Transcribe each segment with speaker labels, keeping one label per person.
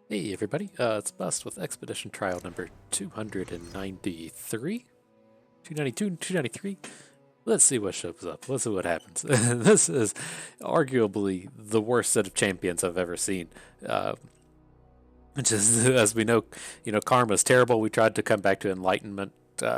Speaker 1: Hey everybody, it's Bust with Expedition Trial number 293, 292, 293. Let's see what shows up. Let's see what happens. This is arguably the worst set of champions I've ever seen. Just as we know, karma is terrible. We tried to come back to enlightenment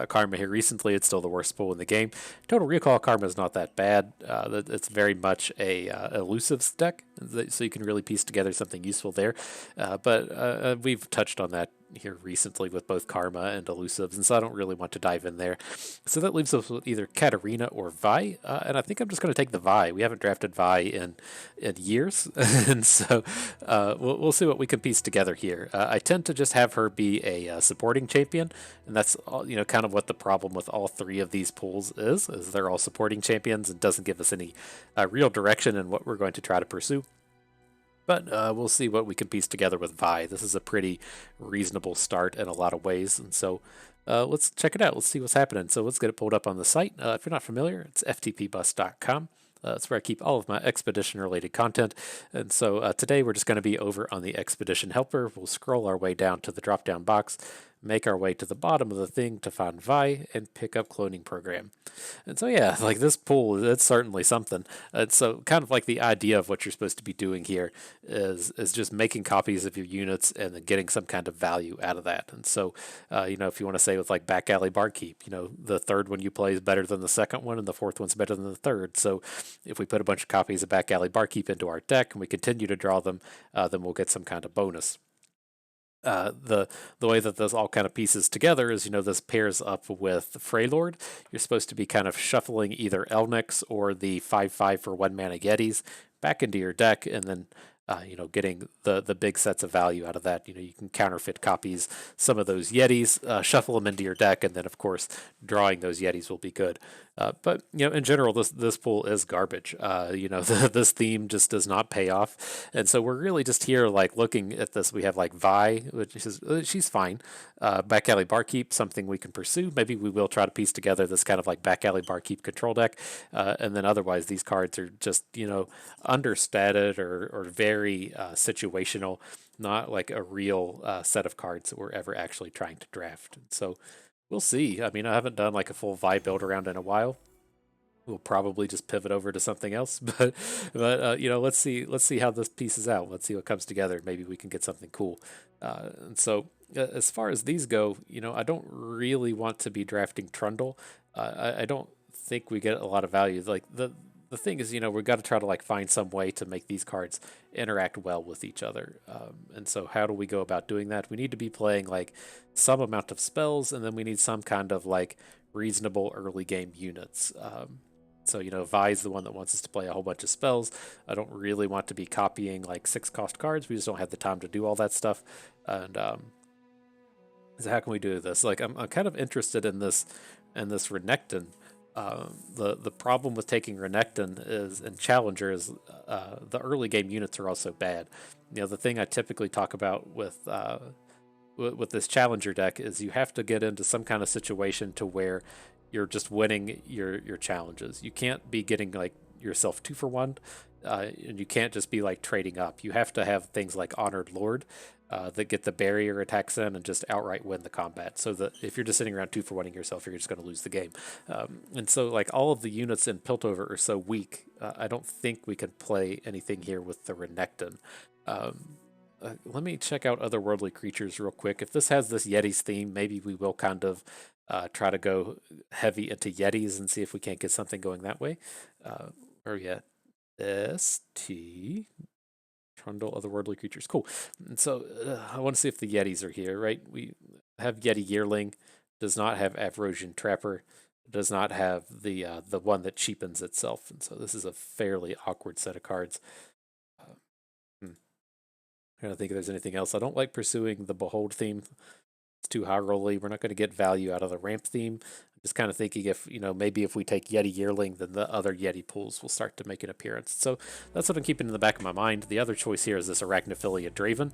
Speaker 1: karma here recently. It's still the worst pool in the game. Total recall karma is not that bad. It's very much a elusives deck, so you can really piece together something useful there. But we've touched on that here recently with both karma and elusives, and so I don't really want to dive in there. So that leaves us with either Katarina or Vi, and I think I'm just going to take the Vi. We haven't drafted Vi in years, and so we'll see what we can piece together here. I tend to just have her be a supporting champion, and that's kind of what the problem with all three of these pools is they're all supporting champions and doesn't give us any real direction in what we're going to try to pursue. But we'll see what we can piece together with Vi. This is a pretty reasonable start in a lot of ways, and so let's check it out. Let's see what's happening. So let's get it pulled up on the site. If you're not familiar, it's ftpbus.com. That's where I keep all of my expedition-related content. And so today we're just going to be over on the Expedition Helper. We'll scroll our way down to the drop-down box, make our way to the bottom of the thing to find Vi, and pick up Cloning Program. And so yeah, like this pool, it's certainly something. So kind of like the idea of what you're supposed to be doing here is just making copies of your units and then getting some kind of value out of that. And so if you want to say with like Back Alley Barkeep, the third one you play is better than the second one, and the fourth one's better than the third. So if we put a bunch of copies of Back Alley Barkeep into our deck and we continue to draw them, then we'll get some kind of bonus. The way that this all kind of pieces together is, this pairs up with Freylord. You're supposed to be kind of shuffling either Elnix or the 5/5 for 1 mana Yetis back into your deck, and then getting the big sets of value out of that. You can counterfeit copies some of those Yetis, shuffle them into your deck, and then of course drawing those Yetis will be good. But in general, this pool is garbage. This theme just does not pay off, and so we're really just here like looking at this. We have like Vi, which is she's fine. Back Alley Barkeep, something we can pursue. Maybe we will try to piece together this kind of like Back Alley Barkeep control deck, and then otherwise these cards are just understated or very situational, not like a real set of cards that we're ever actually trying to draft. So we'll see. I mean, I haven't done like a full Vi build around in a while. We'll probably just pivot over to something else, but let's see how this pieces out. Let's see what comes together. Maybe we can get something cool. And so as far as these go, I don't really want to be drafting Trundle. I don't think we get a lot of value. Like the thing is, we've got to try to like find some way to make these cards interact well with each other. And so how do we go about doing that? We need to be playing like some amount of spells, and then we need some kind of like reasonable early game units. So, Vi is the one that wants us to play a whole bunch of spells. I don't really want to be copying like 6-cost cards. We just don't have the time to do all that stuff. And so how can we do this? Like, I'm kind of interested in this Renekton. The problem with taking Renekton is in Challenger is the early game units are also bad. The thing I typically talk about with this Challenger deck is you have to get into some kind of situation to where you're just winning your challenges. You can't be getting like yourself 2-for-1, and you can't just be like trading up. You have to have things like Honored Lord that get the barrier attacks in and just outright win the combat. So that if you're just sitting around 2-for-1ing yourself, you're just going to lose the game. And so like all of the units in Piltover are so weak. I don't think we can play anything here with the Renekton. Let me check out otherworldly creatures real quick. If this has this Yetis theme, maybe we will kind of try to go heavy into Yetis and see if we can't get something going that way. Or yeah, ST Trundle otherworldly creatures. Cool. And so I want to see if the Yetis are here, right? We have Yeti Yearling, does not have Avrosian Trapper, does not have the one that cheapens itself, and so this is a fairly awkward set of cards. I don't think there's anything else. I don't like pursuing the Behold theme. It's too high rolly. We're not going to get value out of the ramp theme. I'm just kind of thinking if, maybe if we take Yeti Yearling, then the other Yeti pools will start to make an appearance. So that's what I'm keeping in the back of my mind. The other choice here is this Arachnophilia Draven,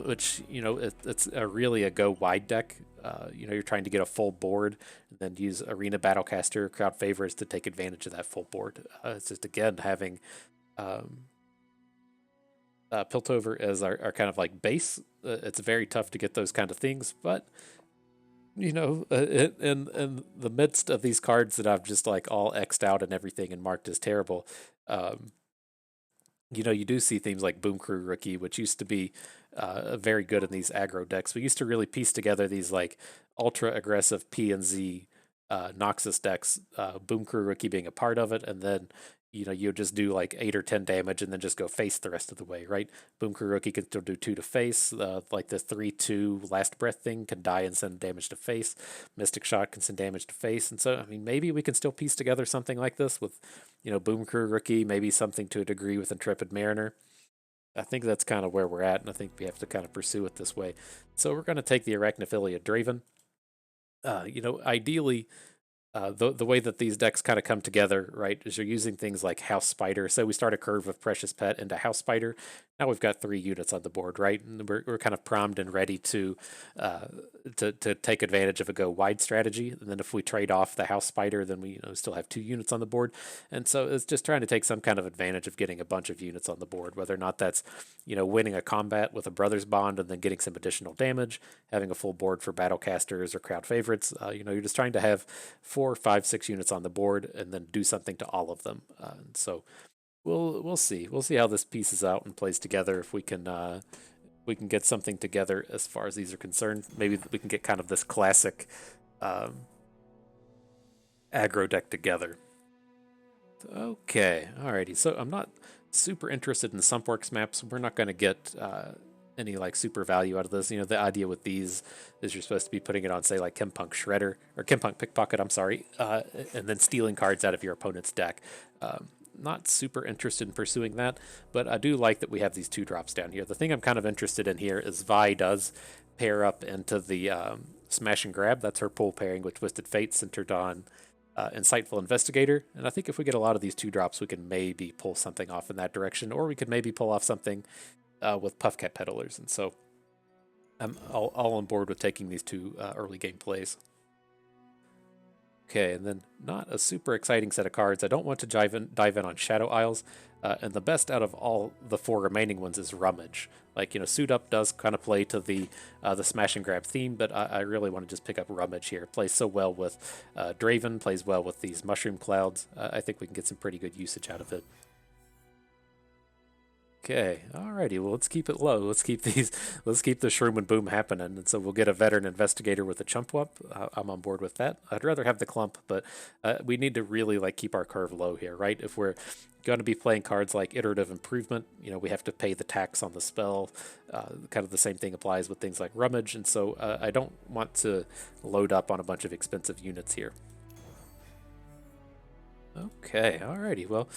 Speaker 1: which, it's really a go wide deck. You're trying to get a full board and then use Arena Battlecaster, Crowd Favorites to take advantage of that full board. It's just, again, having Piltover as our kind of like base. It's very tough to get those kind of things, but in the midst of these cards that I've just like all X'd out and everything and marked as terrible, um, you do see themes like Boom Crew Rookie, which used to be very good in these aggro decks. We used to really piece together these like ultra aggressive P and Z Noxus decks, Boom Crew Rookie being a part of it, and then you just do like 8 or 10 damage and then just go face the rest of the way, right? Boom Crew Rookie can still do 2 to face, like the 3/2 Last Breath thing can die and send damage to face. Mystic Shot can send damage to face, and so I mean maybe we can still piece together something like this with Boom Crew Rookie, maybe something to a degree with Intrepid Mariner. I think that's kind of where we're at, and I think we have to kind of pursue it this way. So we're going to take the Arachnophilia Draven. Ideally, the way that these decks kind of come together, right, is you're using things like House Spider. So we start a curve of Precious Pet into House Spider. Now we've got 3 units on the board, right? And we're kind of primed and ready to take advantage of a go wide strategy. And then if we trade off the House Spider, then we still have 2 units on the board. And so it's just trying to take some kind of advantage of getting a bunch of units on the board, whether or not that's winning a combat with a Brothers Bond and then getting some additional damage, having a full board for Battlecasters or crowd favorites. You're just trying to have 4, 5, 6 units on the board and then do something to all of them. So we'll see. We'll see how this pieces out and plays together. If we can get something together as far as these are concerned, maybe we can get kind of this classic aggro deck together. Okay, alrighty. So I'm not super interested in Sumpworks maps. We're not going to get any like super value out of this. The idea with these is you're supposed to be putting it on, say, like Chempunk Shredder or Chempunk Pickpocket, I'm sorry, and then stealing cards out of your opponent's deck. Not super interested in pursuing that, but I do like that we have these 2 drops down here. The thing I'm kind of interested in here is Vi does pair up into the Smash and Grab. That's her pull pairing with Twisted Fate centered on Insightful Investigator, and I think if we get a lot of these 2 drops, we can maybe pull something off in that direction, or we could maybe pull off something with Puffcat Peddlers, and so I'm all on board with taking these 2 early game plays. Okay, and then not a super exciting set of cards. I don't want to dive in on Shadow Isles, and the best out of all the 4 remaining ones is Rummage. Like, Suit Up does kind of play to the Smash and Grab theme, but I really want to just pick up Rummage here. It plays so well with Draven, plays well with these Mushroom Clouds. I think we can get some pretty good usage out of it. Okay, alrighty. Well, let's keep it low. Let's keep the shroom and boom happening. And so we'll get a veteran investigator with a chump wump. I'm on board with that. I'd rather have the clump, but we need to really like keep our curve low here, right? If we're going to be playing cards like Iterative Improvement, we have to pay the tax on the spell. Kind of the same thing applies with things like Rummage, and so I don't want to load up on a bunch of expensive units here. Okay, alrighty. Well,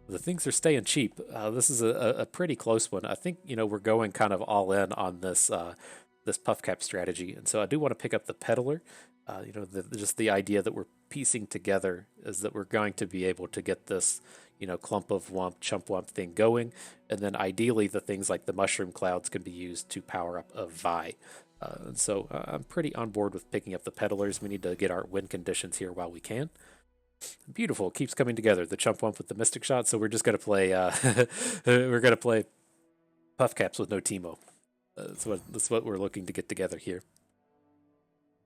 Speaker 1: the things are staying cheap. This is a pretty close one. I think we're going kind of all in on this this puffcap strategy, and so I do want to pick up the peddler. Just the idea that we're piecing together is that we're going to be able to get this clump of wump, chump wump thing going, and then ideally the things like the mushroom clouds can be used to power up a Vi. And so I'm pretty on board with picking up the peddlers. We need to get our win conditions here while we can. Beautiful, keeps coming together. The chump wump with the mystic shot. So we're just gonna play. We're gonna play puffcaps with no Teemo. That's what we're looking to get together here.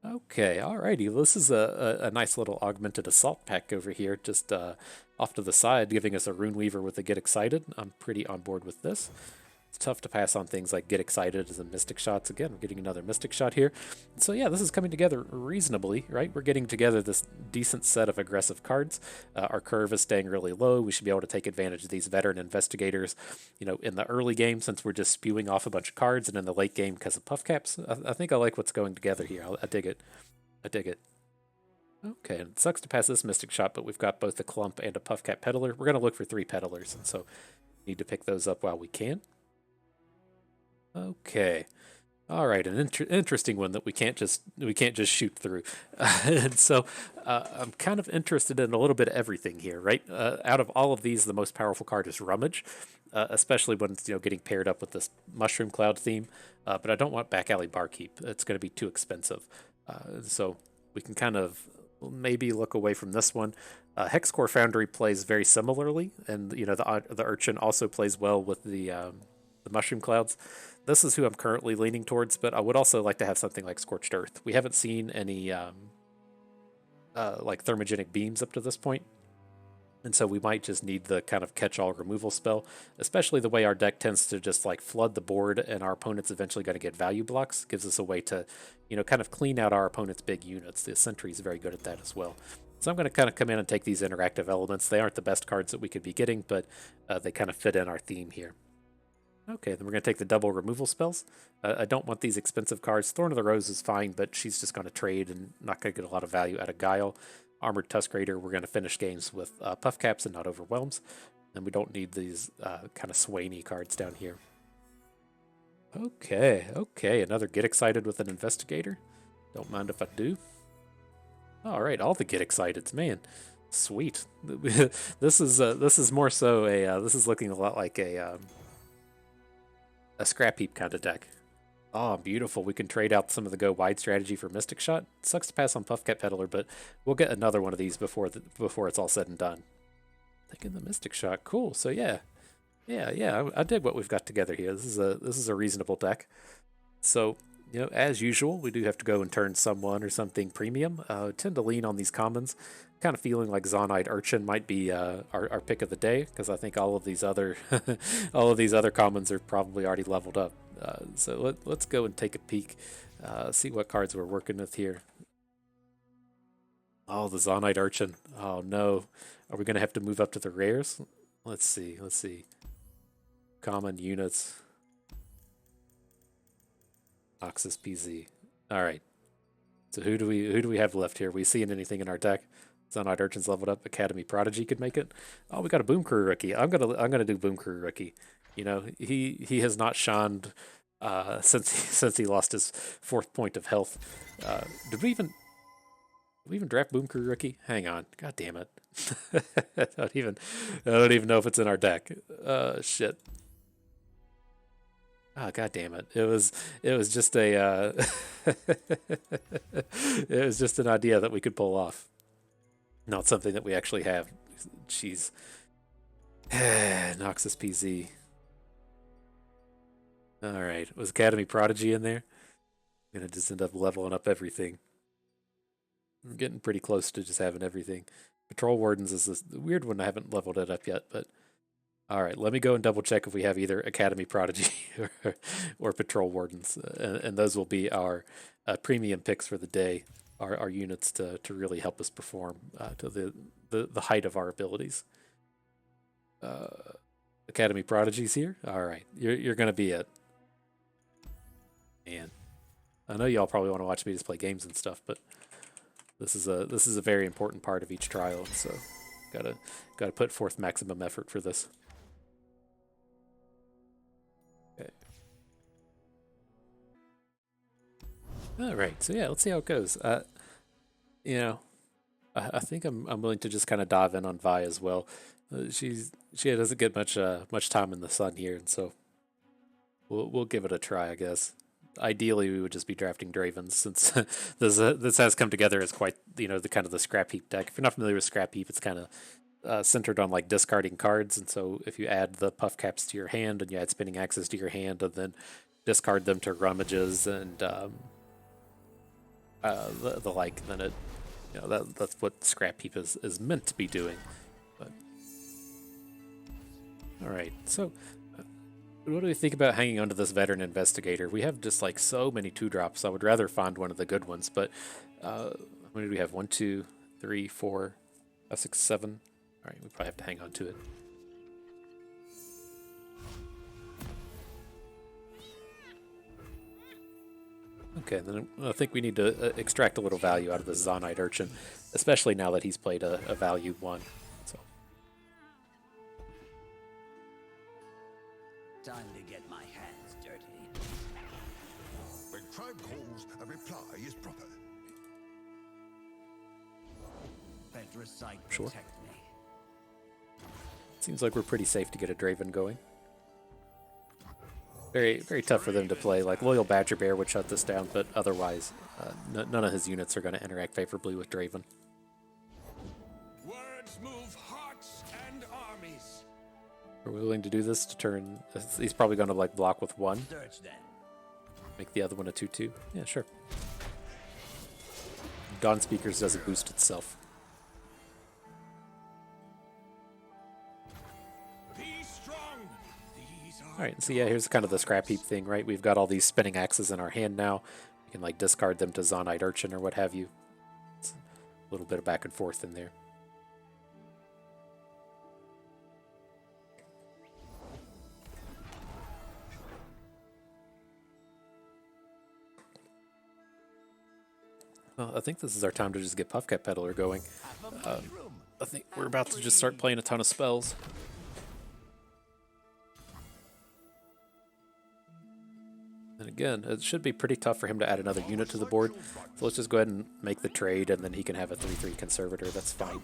Speaker 1: Okay, alrighty. This is a nice little augmented assault pack over here, just off to the side, giving us a Rune Weaver with a Get Excited. I'm pretty on board with this. It's tough to pass on things like Get Excited as a Mystic Shots. Again, we're getting another Mystic Shot here. So yeah, this is coming together reasonably, right? We're getting together this decent set of aggressive cards. Our curve is staying really low. We should be able to take advantage of these veteran investigators, in the early game since we're just spewing off a bunch of cards, and in the late game because of puffcaps. I think I like what's going together here. I dig it. I dig it. Okay, and it sucks to pass this Mystic Shot, but we've got both a Clump and a Puffcat Peddler. We're going to look for 3 Peddlers, and so need to pick those up while we can. Okay. All right, an interesting one that we can't just shoot through, and so I'm kind of interested in a little bit of everything here, right? Out of all of these, the most powerful card is Rummage, especially when it's getting paired up with this Mushroom Cloud theme. But I don't want Back Alley Barkeep; it's going to be too expensive. So we can kind of maybe look away from this one. Hexcore Foundry plays very similarly, and the Urchin also plays well with the Mushroom Clouds. This is who I'm currently leaning towards, but I would also like to have something like Scorched Earth. We haven't seen any like thermogenic beams up to this point, and so we might just need the kind of catch-all removal spell, especially the way our deck tends to just like flood the board and our opponent's eventually going to get value blocks. Gives us a way to, you know, kind of clean out our opponent's big units. The Sentry is very good at that as well. So I'm going to kind of come in and take these interactive elements. They aren't the best cards that we could be getting, but they kind of fit in our theme here. Okay, then we're going to take the double removal spells. I don't want these expensive cards. Thorn of the Rose is fine, but she's just going to trade and not going to get a lot of value out of Guile. Armored Tusk Raider, we're going to finish games with Puffcaps and not Overwhelms. And we don't need these kind of Swainy cards down here. Okay, another Get Excited with an Investigator. Don't mind if I do. Alright, all the Get Exciteds, man. Sweet. This is more so a, this is looking a lot like a Scrapheap kind of deck. Oh, beautiful. We can trade out some of the go wide strategy for Mystic Shot. Sucks to pass on Puffcat Peddler, but we'll get another one of these before it's all said and done. Taking the Mystic Shot. Cool. So yeah. I dig what we've got together here. This is a reasonable deck. So, you know, as usual, we do have to go and turn someone or something premium. Tend to lean on these commons. Kind of feeling like Zonite Urchin might be our pick of the day, because I think all of these other commons are probably already leveled up. So let's go and take a peek, see what cards we're working with here. Oh, the Zonite Urchin. Oh no, are we gonna have to move up to the rares? Let's see. Common units. Oxus PZ. All right. So who do we have left here? We seeing anything in our deck? Zonite Urchin's leveled up. Academy Prodigy could make it. Oh, we got a Boom Crew rookie. I'm gonna do Boom Crew rookie. You know, he has not shined since he lost his 4th point of health. Did we even draft Boom Crew rookie? Hang on. God damn it. I don't even know if it's in our deck. Shit. Oh, God damn it. It was just a it was just an idea that we could pull off. Not something that we actually have. Jeez. Noxus PZ. Alright. Was Academy Prodigy in there? I'm gonna just end up leveling up everything. I'm getting pretty close to just having everything. Patrol Wardens is this weird one. I haven't leveled it up yet, but alright, let me go and double check if we have either Academy Prodigy or Patrol Wardens. And those will be our premium picks for the day. Our units to really help us perform to the height of our abilities. Academy Prodigy's here. All right, you're gonna be it. Man, I know y'all probably want to watch me just play games and stuff, but this is a very important part of each trial, so gotta put forth maximum effort for this. Okay. All right, so yeah, let's see how it goes. You know, I think I'm willing to just kind of dive in on Vi as well. She doesn't get much time in the sun here, and so we'll give it a try, I guess. Ideally, we would just be drafting Dravens, since this has come together as quite, you know, the kind of the Scrapheap deck. If you're not familiar with Scrapheap, it's kind of centered on like discarding cards, and so if you add the Puffcaps to your hand and you add Spinning Axes to your hand and then discard them to Rummages and the like, then it, you know, that's what Scrapheap is meant to be doing. But all right, so what do we think about hanging onto this Veteran Investigator? We have just like so many 2-drops. I would rather find one of the good ones, but how many do we have? 1, 2, 3, 4, 5, 6, 7. All right, we probably have to hang on to it. Okay, then I think we need to extract a little value out of this Zonite Urchin, especially now that he's played a value 1. So.
Speaker 2: Time to get my hands dirty.
Speaker 3: When tribe calls, a reply is proper.
Speaker 2: Petricite
Speaker 1: Sure.
Speaker 2: protect me.
Speaker 1: Seems like we're pretty safe to get a Draven going. Very, very tough for them to play. Like, Loyal Badger Bear would shut this down, but otherwise, none of his units are going to interact favorably with Draven.
Speaker 4: Words move hearts and armies.
Speaker 1: Are we willing to do this to turn? He's probably going to like block with 1.
Speaker 2: Search then.
Speaker 1: Make the other one a 2/2. Yeah, sure. Dawn Speakers doesn't boost itself.
Speaker 3: Be strong. These are
Speaker 1: All right, so yeah, here's kind of the Scrapheap thing, right? We've got all these spinning axes in our hand now. We can like discard them to Zonite Urchin or what have you. It's a little bit of back and forth in there. Well, I think this is our time to just get Puffcap Peddler going. I think we're about to just start playing a ton of spells. And again, it should be pretty tough for him to add another unit to the board. So let's just go ahead and make the trade, and then he can have a 3/3 Conservator. That's fine.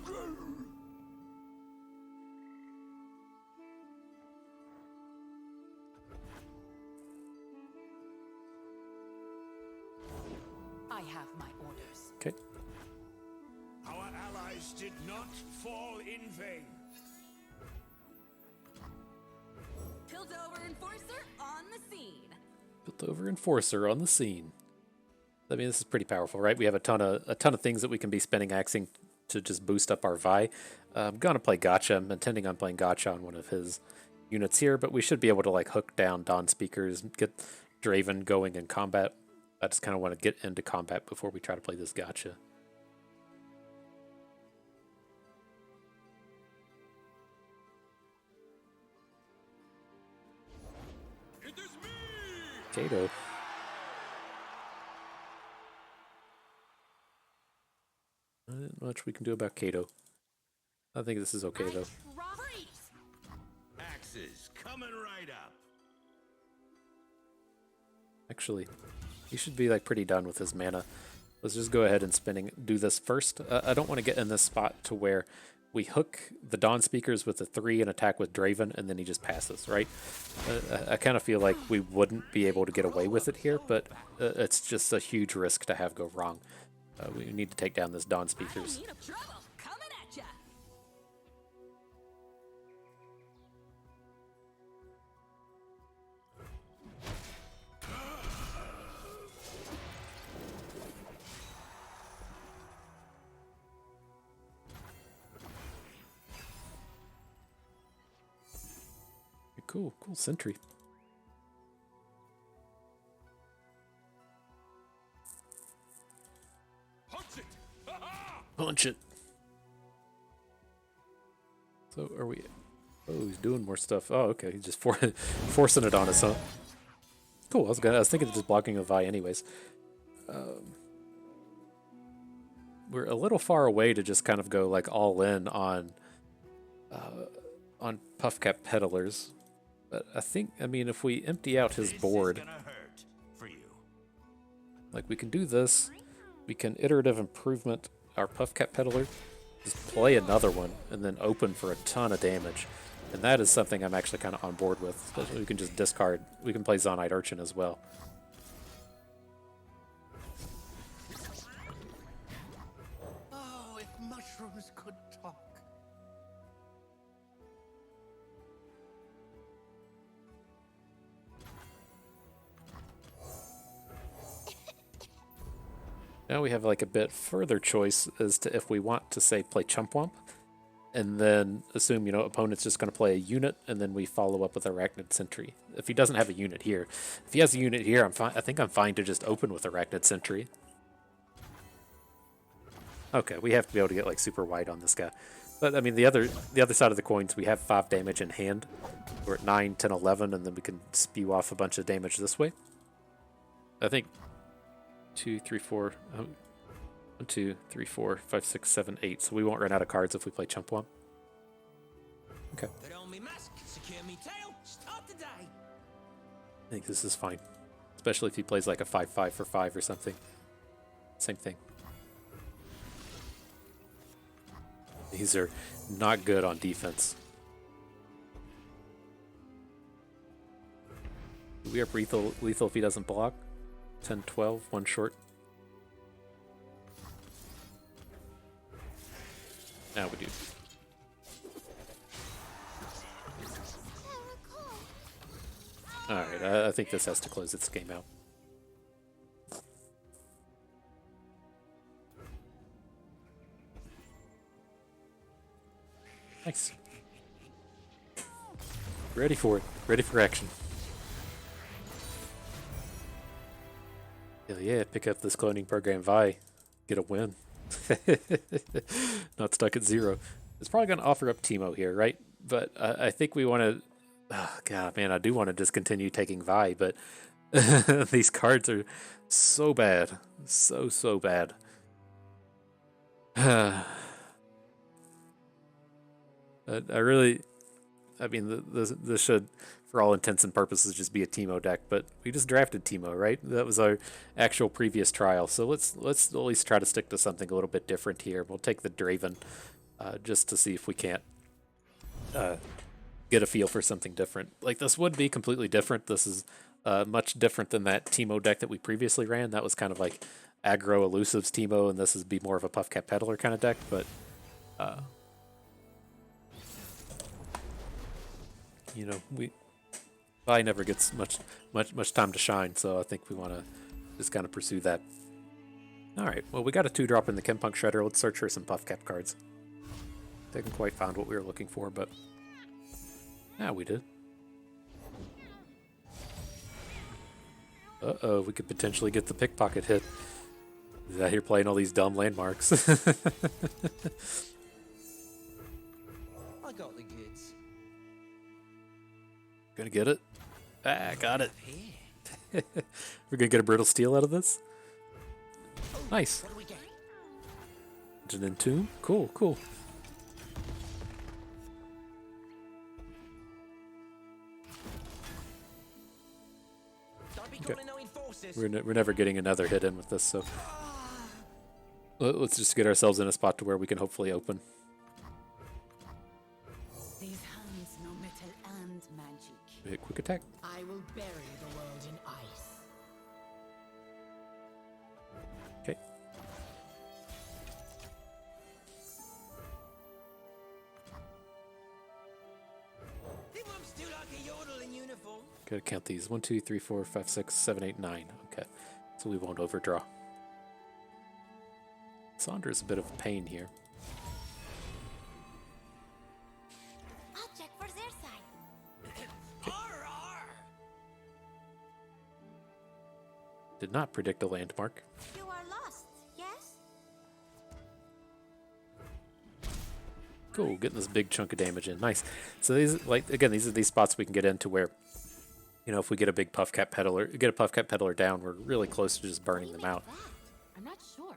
Speaker 4: I have my orders.
Speaker 1: Okay.
Speaker 3: our allies did not fall in vain.
Speaker 4: Piltover Enforcer on the scene.
Speaker 1: Piltover Enforcer on the scene. I mean, this is pretty powerful, right? We have a ton of things that we can be spinning axing to just boost up our Vi. I'm gonna play Gotcha. I'm intending on playing Gotcha on one of his units here, but we should be able to like hook down Dawn Speakers, get Draven going in combat. I just kind of want to get into combat before we try to play this Gotcha.
Speaker 3: It is me.
Speaker 1: Kato. Not much we can do about Kato. I think this is okay though.
Speaker 3: Axes coming right up.
Speaker 1: Actually, he should be like pretty done with his mana. Let's just go ahead and do this first. I don't want to get in this spot to where we hook the Dawn Speakers with a 3 and attack with Draven, and then he just passes, right? I kind of feel like we wouldn't be able to get away with it here, but it's just a huge risk to have go wrong. We need to take down this Dawn Speakers.
Speaker 4: Trouble coming at ya.
Speaker 1: Cool sentry.
Speaker 3: Punch it. Ha-ha!
Speaker 1: Punch it. So are we? Oh, he's doing more stuff. Oh, okay. He's just forcing it on us, huh? Cool. I was thinking of just blocking a Vi anyways. We're a little far away to just kind of go like all in on Puffcap Peddlers. But I mean, if we empty out his board,
Speaker 2: This is gonna hurt for you.
Speaker 1: like we can do this, we can iterative improvement our Puffcap Peddler, just play another one, and then open for a ton of damage. And that is something I'm actually kind of on board with. Especially we can just discard, we can play Zonite Urchin as well.
Speaker 3: Oh, if mushrooms could talk.
Speaker 1: Now we have like a bit further choice as to if we want to say play Chump Wump, and then assume, you know, opponent's just going to play a unit, and then we follow up with Arachnid Sentry. If he doesn't have a unit here, if he has a unit here, I'm fine. I think I'm fine to just open with Arachnid Sentry. Okay, we have to be able to get like super wide on this guy. But I mean, the other side of the coins, we have 5 damage in hand. We're at 9, 10, 11, and then we can spew off a bunch of damage this way. I think 2, 3, 4. 1, 2, 3, 4, 5, 6, 7, 8. So we won't run out of cards if we play Chump Wump. Okay.
Speaker 2: Put on me mask, secure me tail, start the day.
Speaker 1: I think this is fine. Especially if he plays like a 5/5 for 5 or something. Same thing. These are not good on defense. We are lethal if he doesn't block. 10, 12, 1 short. Now we do. Alright, I think this has to close its game out. Nice. Ready for it. Ready for action. Hell yeah, pick up this cloning program Vi. Get a win. Not stuck at 0. It's probably going to offer up Teemo here, right? But I think we want to... Oh, God, man, I do want to discontinue taking Vi, but these cards are so bad. So bad. I mean, this should, for all intents and purposes, just be a Teemo deck, but we just drafted Teemo, right? That was our actual previous trial, so let's at least try to stick to something a little bit different here. We'll take the Draven, just to see if we can't get a feel for something different. Like, this would be completely different. This is much different than that Teemo deck that we previously ran. That was kind of like Aggro Elusives Teemo, and this is be more of a Puffcap Peddler kind of deck, but... you know, Vi never gets much time to shine, so I think we want to just kind of pursue that. All right, well, we got a 2-drop in the Chempunk Shredder. Let's search for some Puffcap cards. Didn't quite find what we were looking for, but yeah, we did. Uh-oh, we could potentially get the pickpocket hit. He's out here playing all these dumb landmarks.
Speaker 2: I got the goods.
Speaker 1: Gonna get it? Ah, got it. We're gonna get a Brittle Steel out of this? Nice.
Speaker 2: What do we get?
Speaker 1: Legend Entomb? Cool, cool.
Speaker 2: Don't be
Speaker 1: Okay.
Speaker 2: calling no enforcers.
Speaker 1: We're never getting another hit in with this, so let's just get ourselves in a spot to where we can hopefully open.
Speaker 4: These hands know metal and magic.
Speaker 1: Big quick attack.
Speaker 4: I will bury the world in ice.
Speaker 1: Okay.
Speaker 2: He moves too like a yodel in uniform.
Speaker 1: Gotta count these. 1, 2, 3, 4, 5, 6, 7, 8, 9. Okay. So we won't overdraw. Sandra's a bit of a pain here.
Speaker 4: I'll check for their side.
Speaker 2: Arr, arr.
Speaker 1: Did not predict a landmark.
Speaker 4: You are lost, yes?
Speaker 1: Cool, getting this big chunk of damage in. Nice. So these, like, again, these are these spots we can get into where, you know, if we get a big Puffcap Peddler down, we're really close to just burning them out.
Speaker 4: I'm not sure.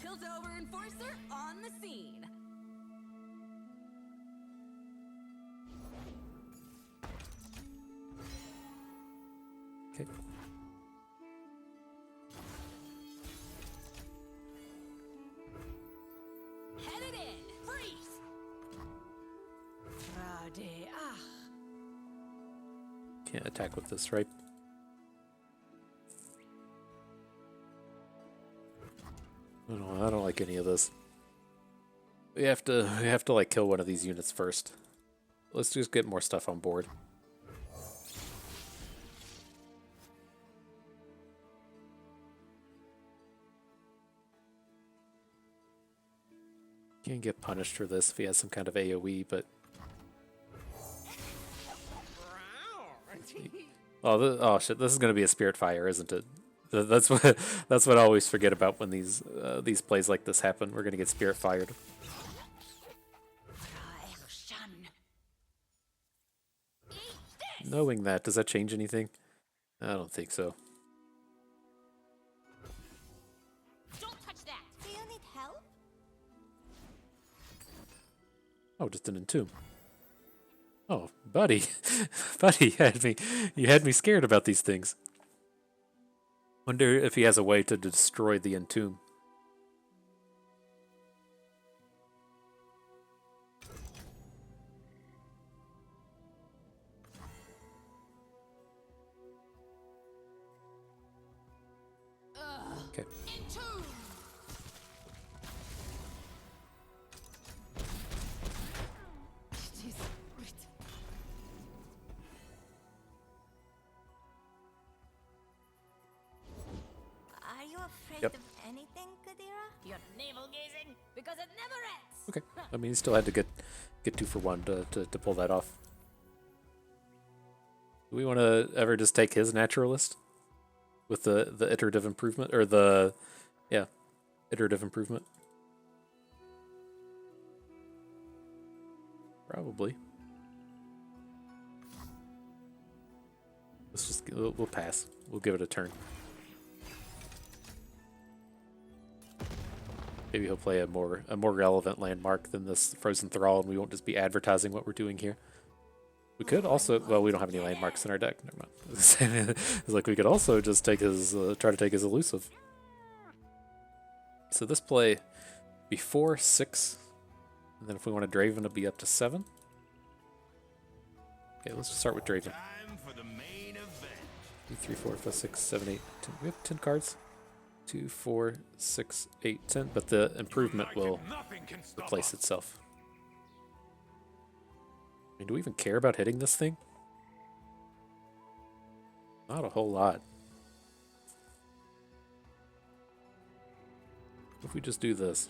Speaker 4: Piltover Enforcer on the scene.
Speaker 1: Okay.
Speaker 4: Headed in. Freeze. Frade ach.
Speaker 1: Can't attack with this, right? I don't like any of this. We have to like kill one of these units first. Let's just get more stuff on board. Can't get punished for this if he has some kind of AoE, but oh shit! This is gonna be a Spirit Fire, isn't it? That's what I always forget about when these plays like this happen. We're gonna get Spirit Fired. Knowing that, does that change anything? I don't think so.
Speaker 4: Don't touch that. Do you need help?
Speaker 1: Oh, just an Entomb. Oh, buddy, buddy, you had me scared about these things. Wonder if he has a way to destroy the Entomb. Okay.
Speaker 5: afraid
Speaker 1: Yep.
Speaker 5: of anything, Kadira?
Speaker 4: You're navel gazing because it never ends.
Speaker 1: Okay. I mean, he still had to get 2 for 1 to pull that off. Do we want to ever just take his naturalist with the iterative improvement or the iterative improvement? Probably. Let's just we'll pass. We'll give it a turn. Maybe he'll play a more relevant landmark than this Frozen Thrall, and we won't just be advertising what we're doing here. We could also, well, we don't have any landmarks in our deck. Never mind. It's like we could also just take his, try to take his elusive. So this play before 6, and then if we want a Draven, it'll be up to 7. Okay, let's just start with Draven.
Speaker 2: Time for the main event.
Speaker 1: 2, 3, 4, 5, 6, 7, 8, 10. We have 10 cards. 2, 4, 6, 8, 10. But the improvement will replace itself. I mean, do we even care about hitting this thing? Not a whole lot. If we just do this.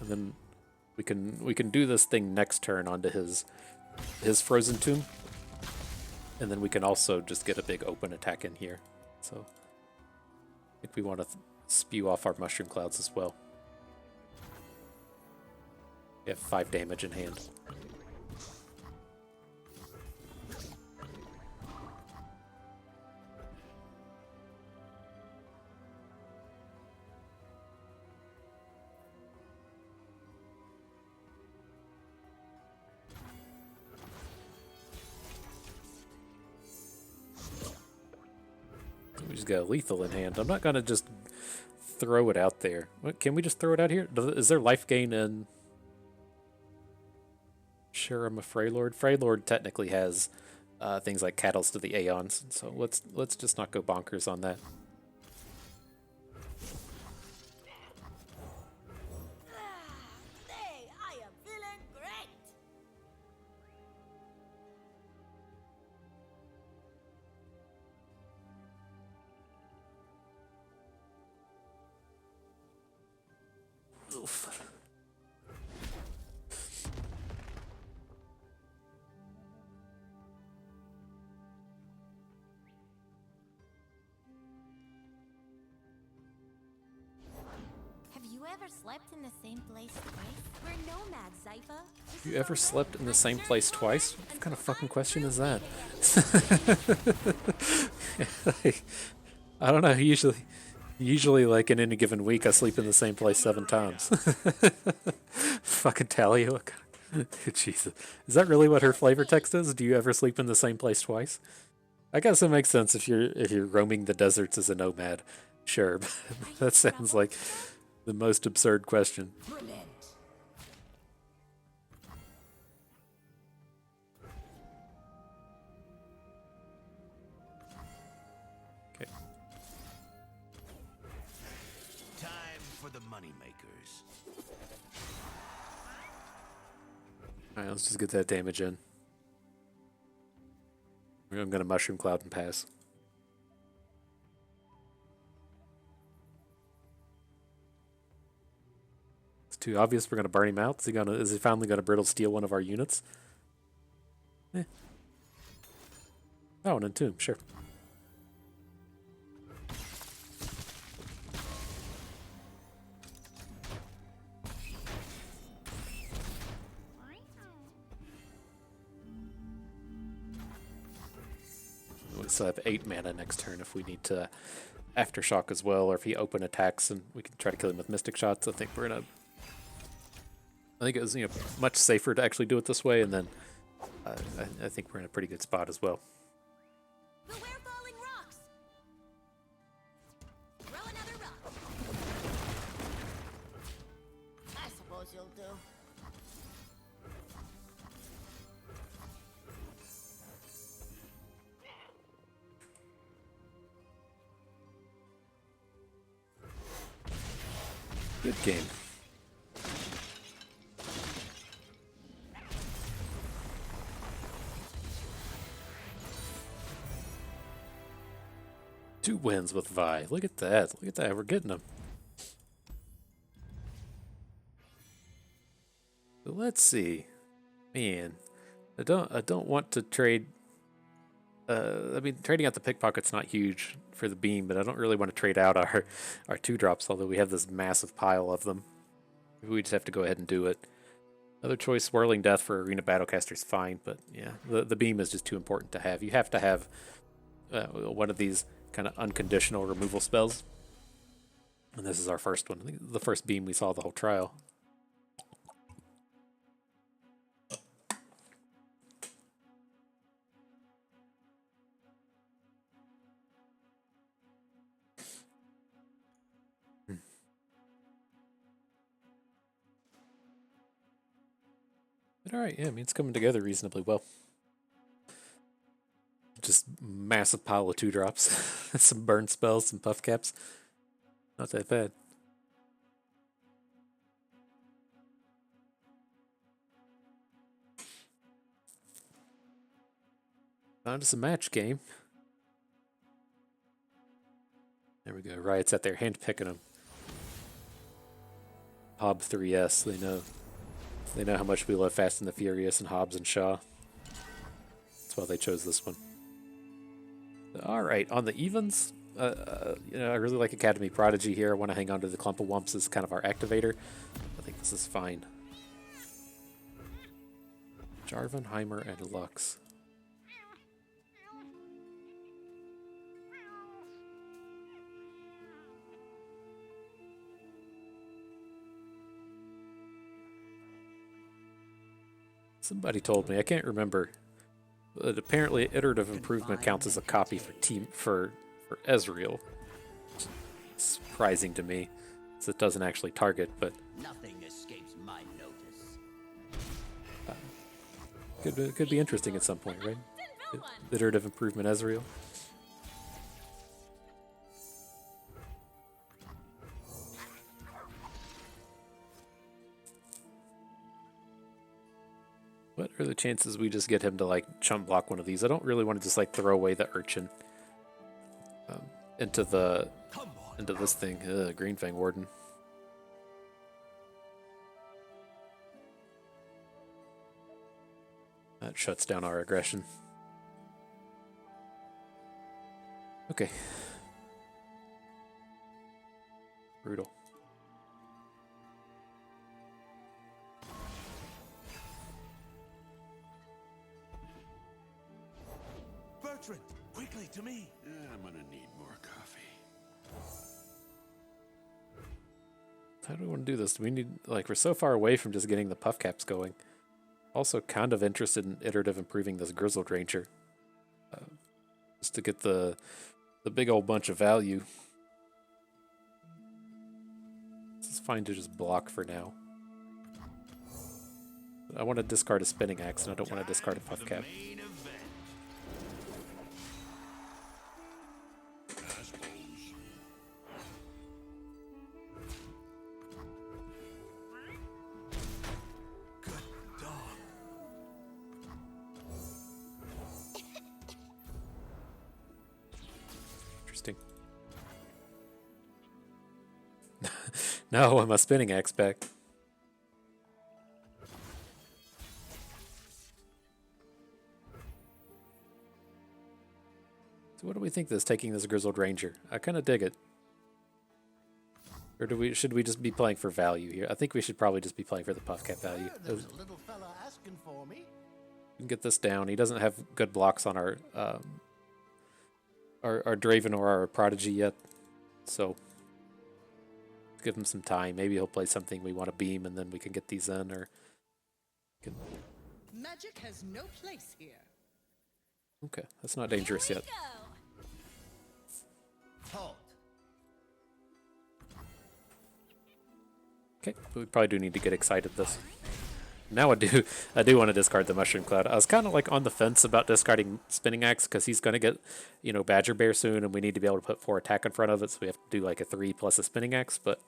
Speaker 1: And then we can do this thing next turn onto his Frozen Tomb. And then we can also just get a big open attack in here. So I think we want to spew off our Mushroom Clouds as well. We have 5 damage in hand. We just got a lethal in hand. I'm not going to just throw it out there. What, can we just throw it out here? Is there life gain in... Sure, I'm a Freylord. Freylord technically has things like Cattles to the Aeons, so let's just not go bonkers on that.
Speaker 4: Today I am feeling great.
Speaker 1: Oof.
Speaker 5: Have you ever slept in the same place twice? We're nomads, Zypha.
Speaker 1: You ever slept in the same place twice? What kind of fucking question is that? Like, I don't know. Usually, like in any given week, I sleep in the same place 7 times. Fucking Talia. Dude, Jesus. Is that really what her flavor text is? Do you ever sleep in the same place twice? I guess it makes sense if you're roaming the deserts as a nomad. Sure, but that sounds like the most absurd question.
Speaker 4: Brilliant.
Speaker 1: Okay.
Speaker 2: Time for the moneymakers.
Speaker 1: Alright, let's just get that damage in. I'm gonna Mushroom Cloud and pass. It's too obvious we're gonna burn him out. Is he finally gonna Brittle steal one of our units? Eh. Oh, an Entomb, sure. We still have 8 mana next turn if we need to Aftershock as well, or if he open attacks and we can try to kill him with Mystic Shots. I think it was much safer to actually do it this way, and then I think we're in a pretty good spot as well.
Speaker 5: Beware falling rocks! Throw another rock.
Speaker 4: I suppose you'll do.
Speaker 1: Good game. 2 wins with Vi. Look at that. Look at that. We're getting them. So let's see. Man, I don't want to trade. I mean, trading out the pickpocket's not huge for the beam, but I don't really want to trade out our 2-drops. Although we have this massive pile of them, we just have to go ahead and do it. Other choice, Swirling Death for Arena Battlecaster is fine, but yeah, the beam is just too important to have. You have to have one of these kind of unconditional removal spells, and this is our first one. I think the first beam we saw the whole trial. But alright, yeah, I mean, it's coming together reasonably well. Just massive pile of 2-drops. Some burn spells, some puff caps. Not that bad. On to some match game. There we go. Riot's out there handpicking them. Hob 3S, they know how much we love Fast and the Furious and Hobbs and Shaw. That's why they chose this one. Alright, on the evens, I really like Academy Prodigy here. I want to hang on to the Clump of Wumps as kind of our activator. I think this is fine. Jarvan, Heimer, and Lux. Somebody told me, I can't remember, but apparently Iterative Improvement counts as a copy for Ezreal. It's surprising to me, since it doesn't actually target, but
Speaker 2: Nothing escapes my notice.
Speaker 1: could be interesting at some point, right? Iterative Improvement Ezreal. What are the chances we just get him to like chump block one of these? I don't really want to just like throw away the Urchin into this thing. Green Fang Warden. That shuts down our aggression. Okay. Brutal.
Speaker 3: Bertrand, quickly to me.
Speaker 6: I'm gonna need more coffee.
Speaker 1: How do we want to do this? We need, like, we're so far away from just getting the puff caps going. Also kind of interested in iterative improving this Grizzled Ranger. Just to get the big old bunch of value. It's fine to just block for now. I want to discard a Spinning Axe, and I don't want to discard a puff cap. Interesting. No, I'm a Spinning Axe back. So what do we think this taking this Grizzled Ranger? I kind of dig it. Or should we just be playing for value here? I think we should probably just be playing for the puff cap value.
Speaker 2: There's a little fella asking for me.
Speaker 1: We can get this down. He doesn't have good blocks on our Draven or our Prodigy yet, so give him some time. Maybe he'll play something we want to beam, and then we can get these in, or can...
Speaker 4: Magic has no place here.
Speaker 1: Okay, that's not dangerous yet.
Speaker 2: Halt.
Speaker 1: Okay, we probably do need to get excited this. Now I do want to discard the Mushroom Cloud. I was kind of like on the fence about discarding Spinning Axe because he's going to get, Badger Bear soon, and we need to be able to put 4 attack in front of it, so we have to do like a 3 plus a Spinning Axe, but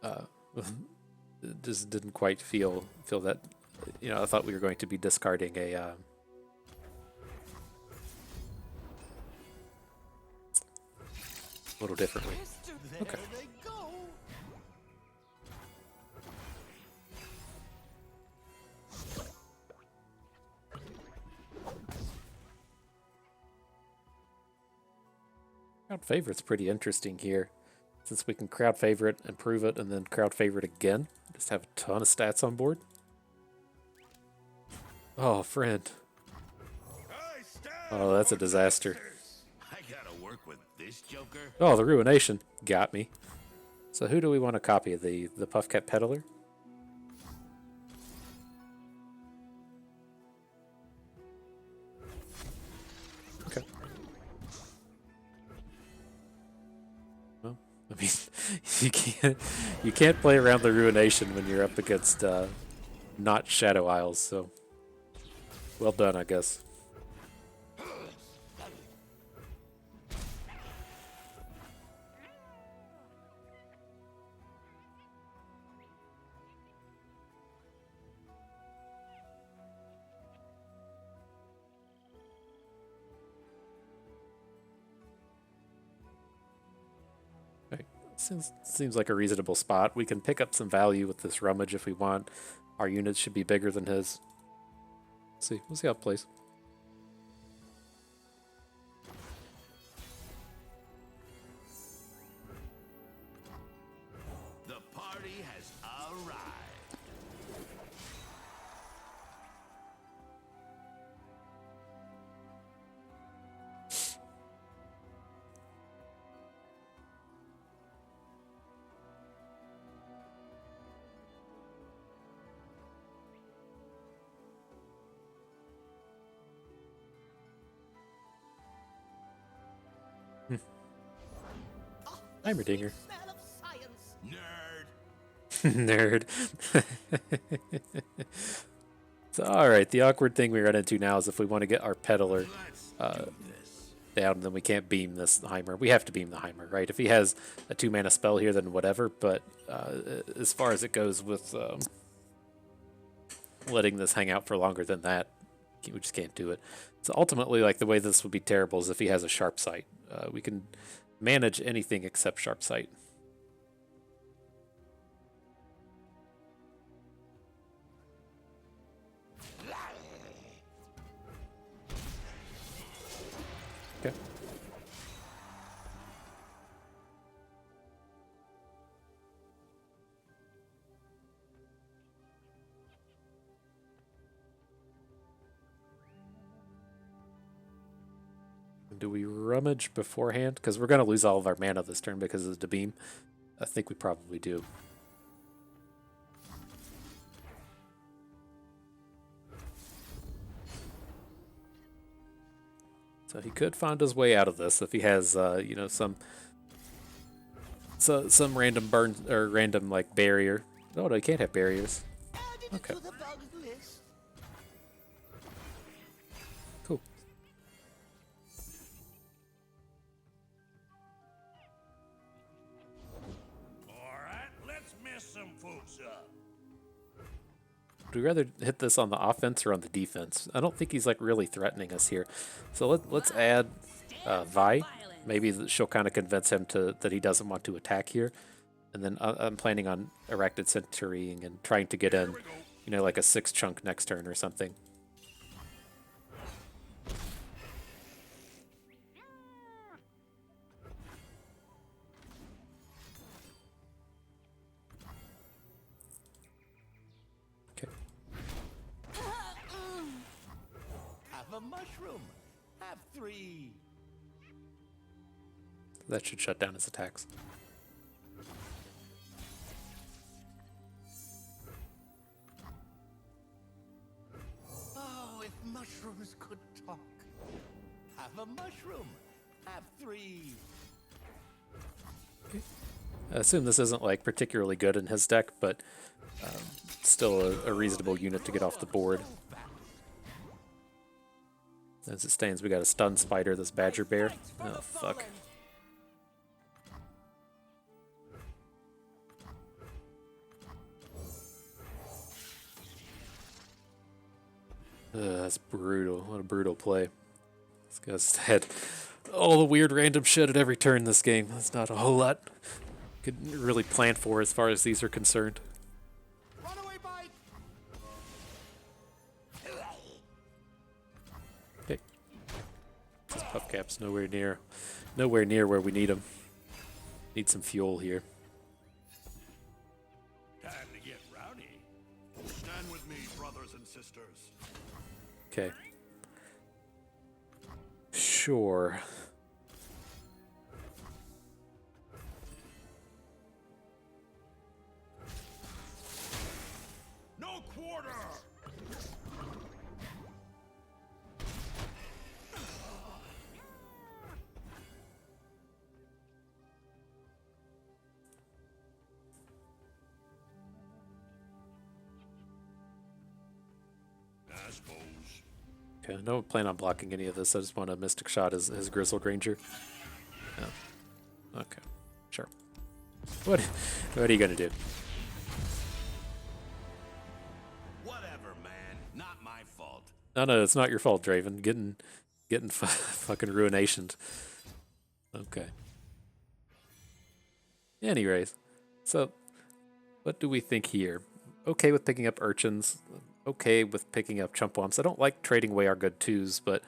Speaker 1: it just didn't quite feel that, I thought we were going to be discarding a a little differently. Okay.
Speaker 2: They go.
Speaker 1: Crowd favorite's pretty interesting here, since we can crowd favorite, improve it, and then crowd favorite again. Just have a ton of stats on board. Oh, friend. Oh, that's a disaster.
Speaker 6: I gotta work with this joker.
Speaker 1: Oh, the Ruination got me. So who do we want to copy? The Puffcat Peddler? Okay. Well, I mean, you can't play around the Ruination when you're up against not Shadow Isles. So well done, I guess. Seems like a reasonable spot. We can pick up some value with this rummage if we want. Our units should be bigger than his. We'll see how it plays.
Speaker 6: The party has arrived.
Speaker 1: Heimerdinger.
Speaker 2: Smell of science.
Speaker 6: Nerd.
Speaker 1: Nerd. So, alright, the awkward thing we run into now is if we want to get our Peddler
Speaker 6: Let's do this.
Speaker 1: down, then we can't beam this Heimer. We have to beam the Heimer, right? If he has a 2-mana spell here, then whatever, but as far as it goes with letting this hang out for longer than that, we just can't do it. So ultimately, like, the way this would be terrible is if he has a Sharp Sight. We can manage anything except Sharp Sight. Okay. Do we rummage beforehand? Because we're going to lose all of our mana this turn because of the beam. I think we probably do. So he could find his way out of this if he has, you know, some random burn or random like barrier. Oh no, he can't have barriers. Okay.
Speaker 2: To the bugs list.
Speaker 1: Cool.
Speaker 6: Alright, let's mess some folks up.
Speaker 1: Would we rather hit this on the offense or on the defense? I don't think he's like really threatening us here. So let's add Vi. Maybe she'll kind of convince him that he doesn't want to attack here. And then I'm planning on Arachnid Centurying and trying to get in, you know, like a 6 chunk next turn or something. Okay.
Speaker 2: Have a mushroom. Have 3.
Speaker 1: That should shut down his attacks.
Speaker 2: Oh, if mushrooms could talk. Have a mushroom. Have 3.
Speaker 1: I assume this isn't like particularly good in his deck, but still a reasonable unit to get off the board. As it stands, we got a stun spider, this badger bear. Oh fuck. That's brutal. What a brutal play. This guy's had all the weird random shit at every turn this game. That's not a whole lot could really plan for as far as these are concerned.
Speaker 2: Runaway bite!
Speaker 1: Okay. These puffcaps nowhere near where we need them. Need some fuel here.
Speaker 6: Time to get rowdy.
Speaker 2: Stand with me, brothers and sisters.
Speaker 1: Okay. Sure.
Speaker 6: No quarter! I suppose.
Speaker 1: Okay, I don't plan on blocking any of this. I just want a Mystic Shot as Grizzled Ranger. Oh. Okay, sure. What are you gonna do?
Speaker 2: Whatever, man. Not my fault.
Speaker 1: No, it's not your fault, Draven. Getting fucking ruinationed. Okay. Anyways, so what do we think here? Okay with picking up urchins. Okay with picking up chumpwomps. I don't like trading away our good twos, but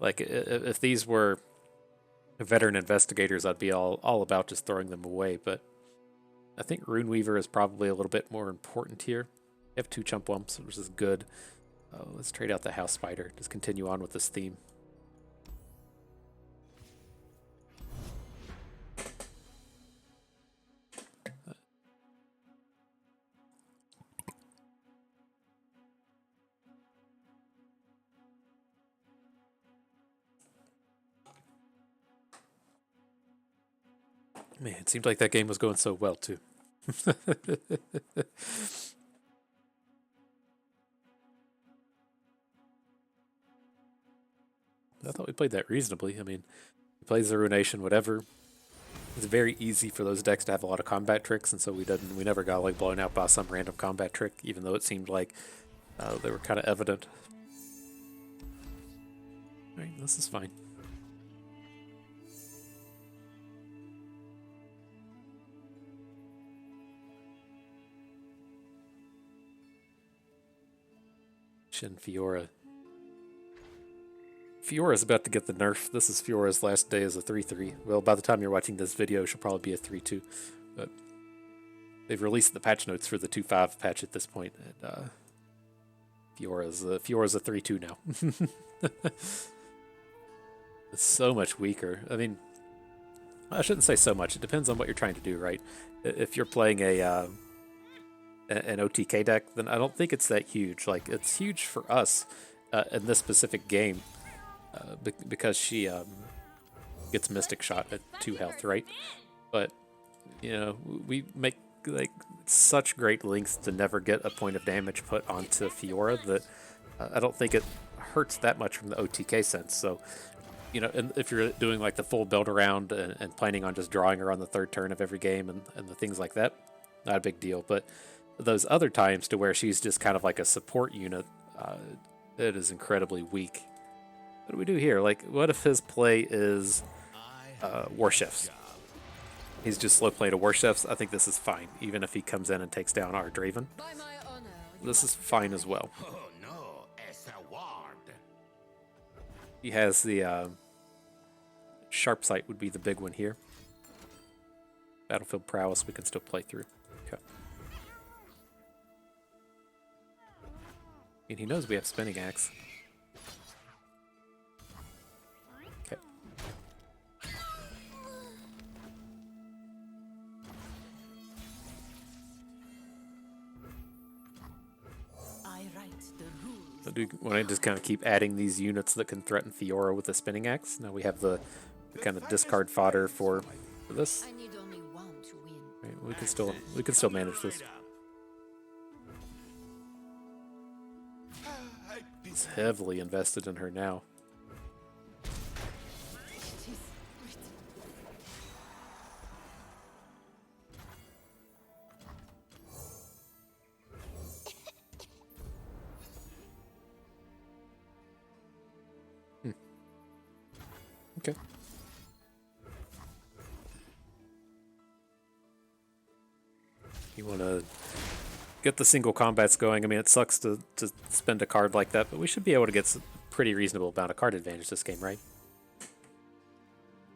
Speaker 1: like if these were veteran investigators, I'd be all about just throwing them away. But I think Runeweaver is probably a little bit more important here. We have 2 chumpwomps, which is good. Let's trade out the house spider. Just continue on with this theme. Man, it seemed like that game was going so well, too. I thought we played that reasonably. I mean, he plays the Ruination, whatever. It's very easy for those decks to have a lot of combat tricks, and so we never got like blown out by some random combat trick, even though it seemed like they were kind of evident. All right, this is fine. Shin Fiora. Fiora's about to get the nerf. This is Fiora's last day as a 3-3. Well, by the time you're watching this video, she'll probably be a 3-2. But they've released the patch notes for the 2.5 patch at this point, and Fiora's a 3-2 now. It's so much weaker. I mean, I shouldn't say so much. It depends on what you're trying to do, right? If you're playing an OTK deck, then I don't think it's that huge. Like, it's huge for us in this specific game because she gets Mystic Shot at 2 health, right? But, you know, we make like such great lengths to never get a point of damage put onto Fiora that I don't think it hurts that much from the OTK sense. So, you know, and if you're doing like the full build around and planning on just drawing her on the 3rd turn of every game and the things like that, not a big deal. But those other times to where she's just kind of like a support unit, it is incredibly weak. What do we do here? Like, what if his play is War Chefs? He's just slow played a War Chefs. I think this is fine, even if he comes in and takes down our Draven. This is fine as well.
Speaker 2: Oh no, it's a ward.
Speaker 1: He has the Sharp Sight would be the big one here. Battlefield Prowess we can still play through. Okay. And he knows we have Spinning Axe. Okay.
Speaker 4: I write the rules.
Speaker 1: So do you want to just kind of keep adding these units that can threaten Fiora with the Spinning Axe? Now we have the kind of discard fodder for this.
Speaker 4: I need only one to win.
Speaker 1: Right, we can still manage this. He's heavily invested in her now. Okay. You want to get the single combats going. I mean, it sucks to spend a card like that, but we should be able to get some pretty reasonable amount of card advantage this game, right?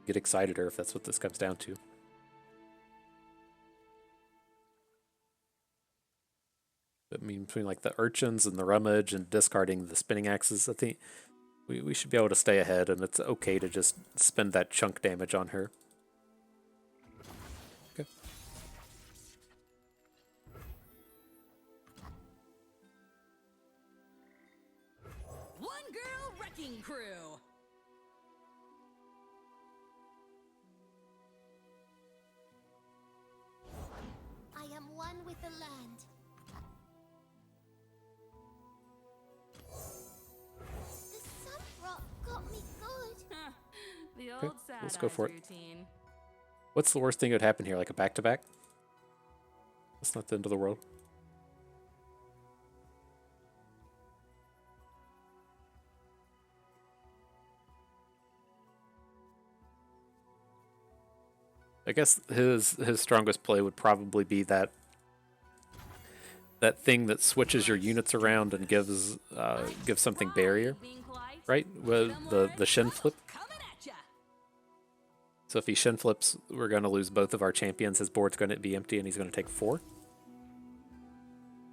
Speaker 1: Get excited, or if that's what this comes down to. I mean, between like the urchins and the rummage and discarding the spinning axes, I think we should be able to stay ahead, and it's okay to just spend that chunk damage on her. Okay.
Speaker 4: One girl wrecking crew.
Speaker 5: I am one with the land. The sun rock got me good.
Speaker 4: The
Speaker 1: Okay,
Speaker 4: old sad
Speaker 1: let's go for it.
Speaker 4: routine.
Speaker 1: What's the worst thing that would happen here? Like a back-to-back? That's not the end of the world. I guess his strongest play would probably be that thing that switches your units around and gives something barrier, right? With the Shin flip. So if he Shin flips, we're going to lose both of our champions. His board's going to be empty, and he's going to take 4.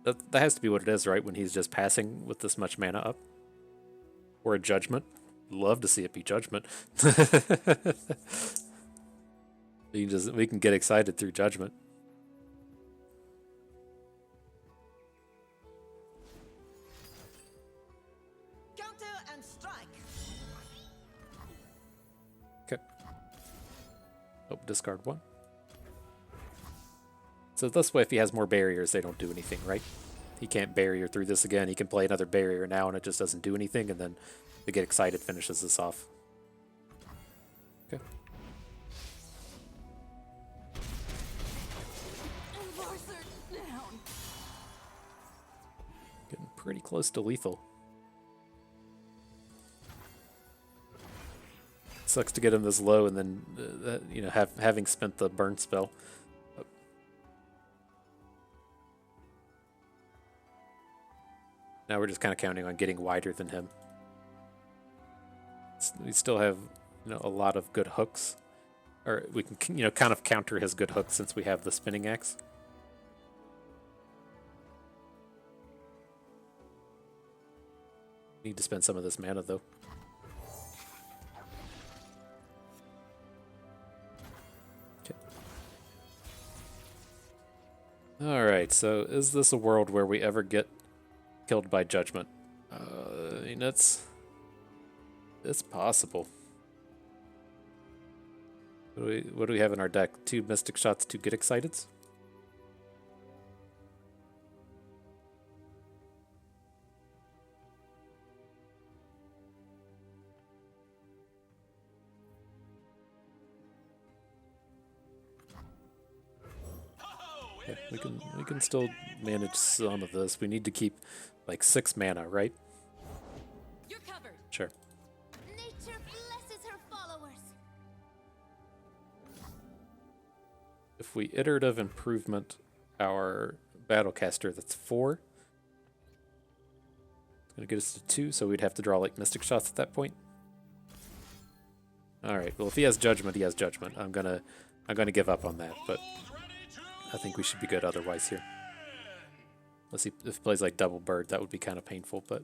Speaker 1: That has to be what it is, right? When he's just passing with this much mana up, or a judgment. Love to see it be judgment. We can get excited through judgment.
Speaker 4: Counter and strike.
Speaker 1: Okay. Oh, discard 1. So this way, if he has more barriers, they don't do anything, right? He can't barrier through this again. He can play another barrier now, and it just doesn't do anything, and then the Get Excited finishes this off. Okay.
Speaker 4: Down.
Speaker 1: Getting pretty close to lethal. Sucks to get him this low, and then you know, having spent the burn spell. Now we're just kind of counting on getting wider than him. We still have, you know, a lot of good hooks, or we can, you know, kind of counter his good hooks since we have the spinning axe. Need to spend some of this mana though. Okay. All right. So is this a world where we ever get killed by judgment? I mean, it's possible. What do we have in our deck? 2 Mystic Shots, 2 Get Exciteds? Yeah, we can still manage some of this. We need to keep like 6 mana, right?
Speaker 4: You're covered.
Speaker 1: Sure.
Speaker 5: Nature blesses her followers.
Speaker 1: If we iterative improvement our Battlecaster, that's 4. It's gonna get us to 2, so we'd have to draw like Mystic Shots at that point. Alright, well if he has Judgment, he has Judgment. I'm gonna give up on that, but I think we should be good otherwise here. Let's see if he plays like Double Bird, that would be kind of painful, but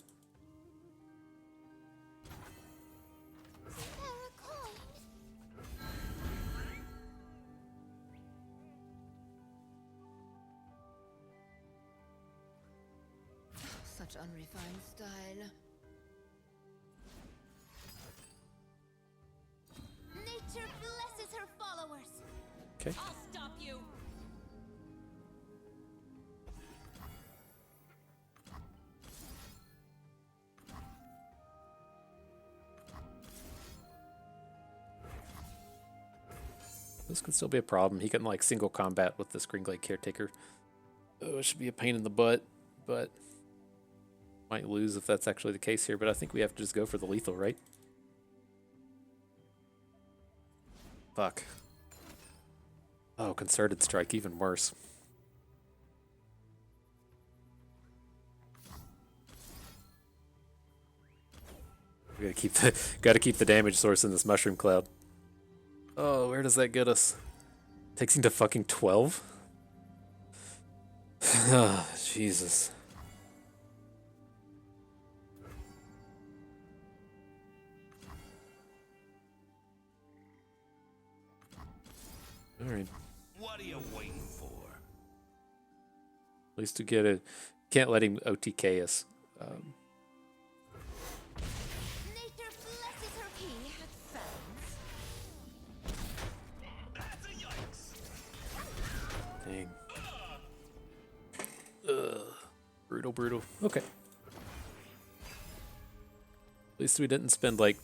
Speaker 4: Such unrefined style.
Speaker 5: Nature blesses her followers.
Speaker 1: okay.
Speaker 4: I'll stop you.
Speaker 1: This could still be a problem. He can like single combat with this Greenglade Caretaker. Oh, it should be a pain in the butt, but might lose if that's actually the case here, but I think we have to just go for the lethal, right? Fuck. Oh, Concerted Strike, even worse. We gotta keep the damage source in this mushroom cloud. Oh, where does that get us? Takes him to fucking 12? Oh, Jesus. Alright.
Speaker 2: What are you waiting for?
Speaker 1: At least to get it. Can't let him OTK us.
Speaker 5: Nature blesses her key.
Speaker 2: That's a yikes.
Speaker 1: Dang. Brutal, brutal. Okay. At least we didn't spend like